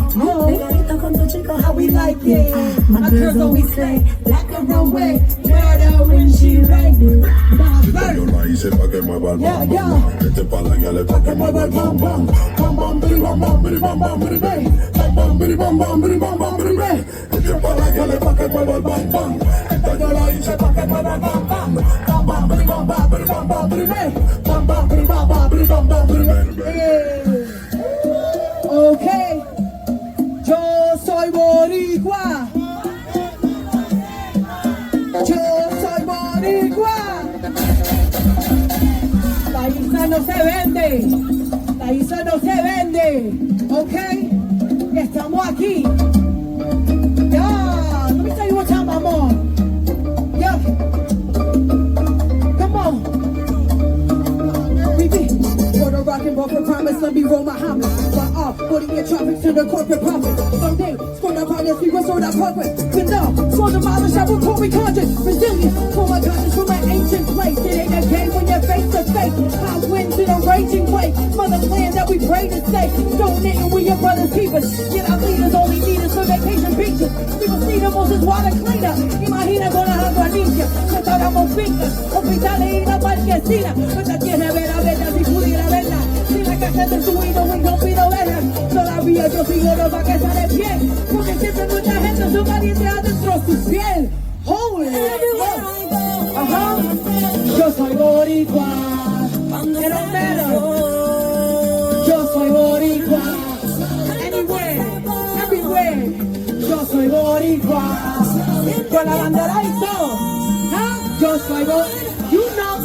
Pegadito con tu chico, How we like it. My girls always say, Like a runway, murder when she ready. Yo la hice pa' que mueva el bam bam. Este pa' la gale pa' que mueva el bam bam. Bam bam biri bam bam biri bam bam biri bam. Bam bam biri bam bam biri bam bam biri bam. Este pa' la gale pa' que mueva el bam bam. Esta yo la hice pa' que mueva el bam bam. Bam bam biri bam bam biri bam bam biri bam. Bam bam biri bam bam biri bam bam biri bam. Okay, yo soy boricua. Yo soy boricua. La isla no se vende. La isla no se vende. Okay, estamos aquí. Yeah, let me tell you what time I'm on. Yeah, come on. For the rock and roll for promise, let me roll my homage. Right off, putting in traffic to the corporate profit. Someday, score the finance, we will sort our corporate. But now, score the mileage, I will call me conscious. Resilient, for my conscience, from my ancient place. It ain't a game when you're face to face. I win to the raging way. Motherland that we pray to stay. Donating, we your brothers keepers. Yet our leaders only need us for vacation beaches. People see the most is water cleaner. Imagina con las aguanillas. Restauramos fincas, hospitales y la marquesina. Nuestra tierra verá, si pudiera verla. Si la casa de su hijo, we don't be no verla. Todavía yo sigo no pa' que sale bien. Porque siempre mucha gente su valiente adentro su piel. Holy. Ajá. Yo soy boricua. It don't matter. Yo soy boricua. Anywhere, everywhere. Yo soy boricua. Con la bandera y todo. ¿Ah? Yo soy boricua. You know.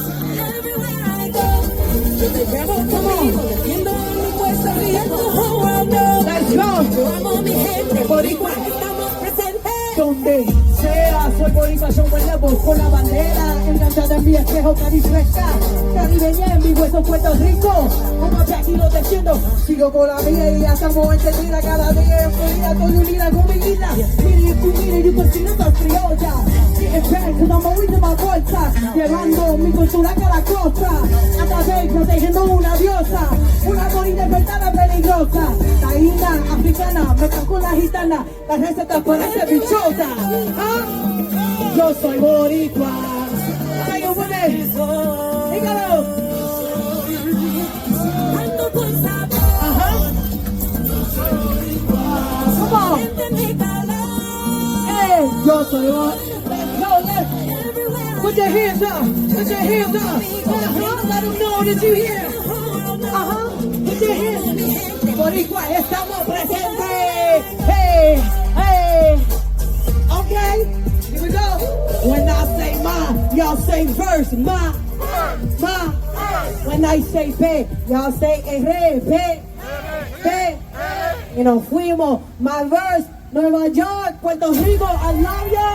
Let's go. Boricua. Donde sea, soy boricua, yo vuelvo con la bandera enganchada en mi espejo carifresca. Caribeña en mi hueso Puerto Rico. Como aquí lo defiendo, sigo con la vida y ya estamos entendida. Cada día en Florida estoy unida con mi vida. Mire, you can see esa criolla. Getting back, cause I'm always in my bolsa. Llevando mi cultura a cada costa. Hasta ver, protegiendo una diosa. Una bonita despertada peligrosa. Taína, africana, me con la gitana. La receta parece bichosa. ¿Ah? Yo soy boricua. Say it with me. Dígalo. Ajá. Come on. Hey, yo soy boricua. Let's put your hands up. Put your hands up. Uh-huh. Let them know that you here. Uh-huh. Put your hands. Boricua, estamos presentes. Hey, hey. Okay, here we go. When I say my, y'all say verse. My. When I say pe, y'all say re, pe. Y nos fuimos. MyVerse, Nueva York, Puerto Rico, I love ya.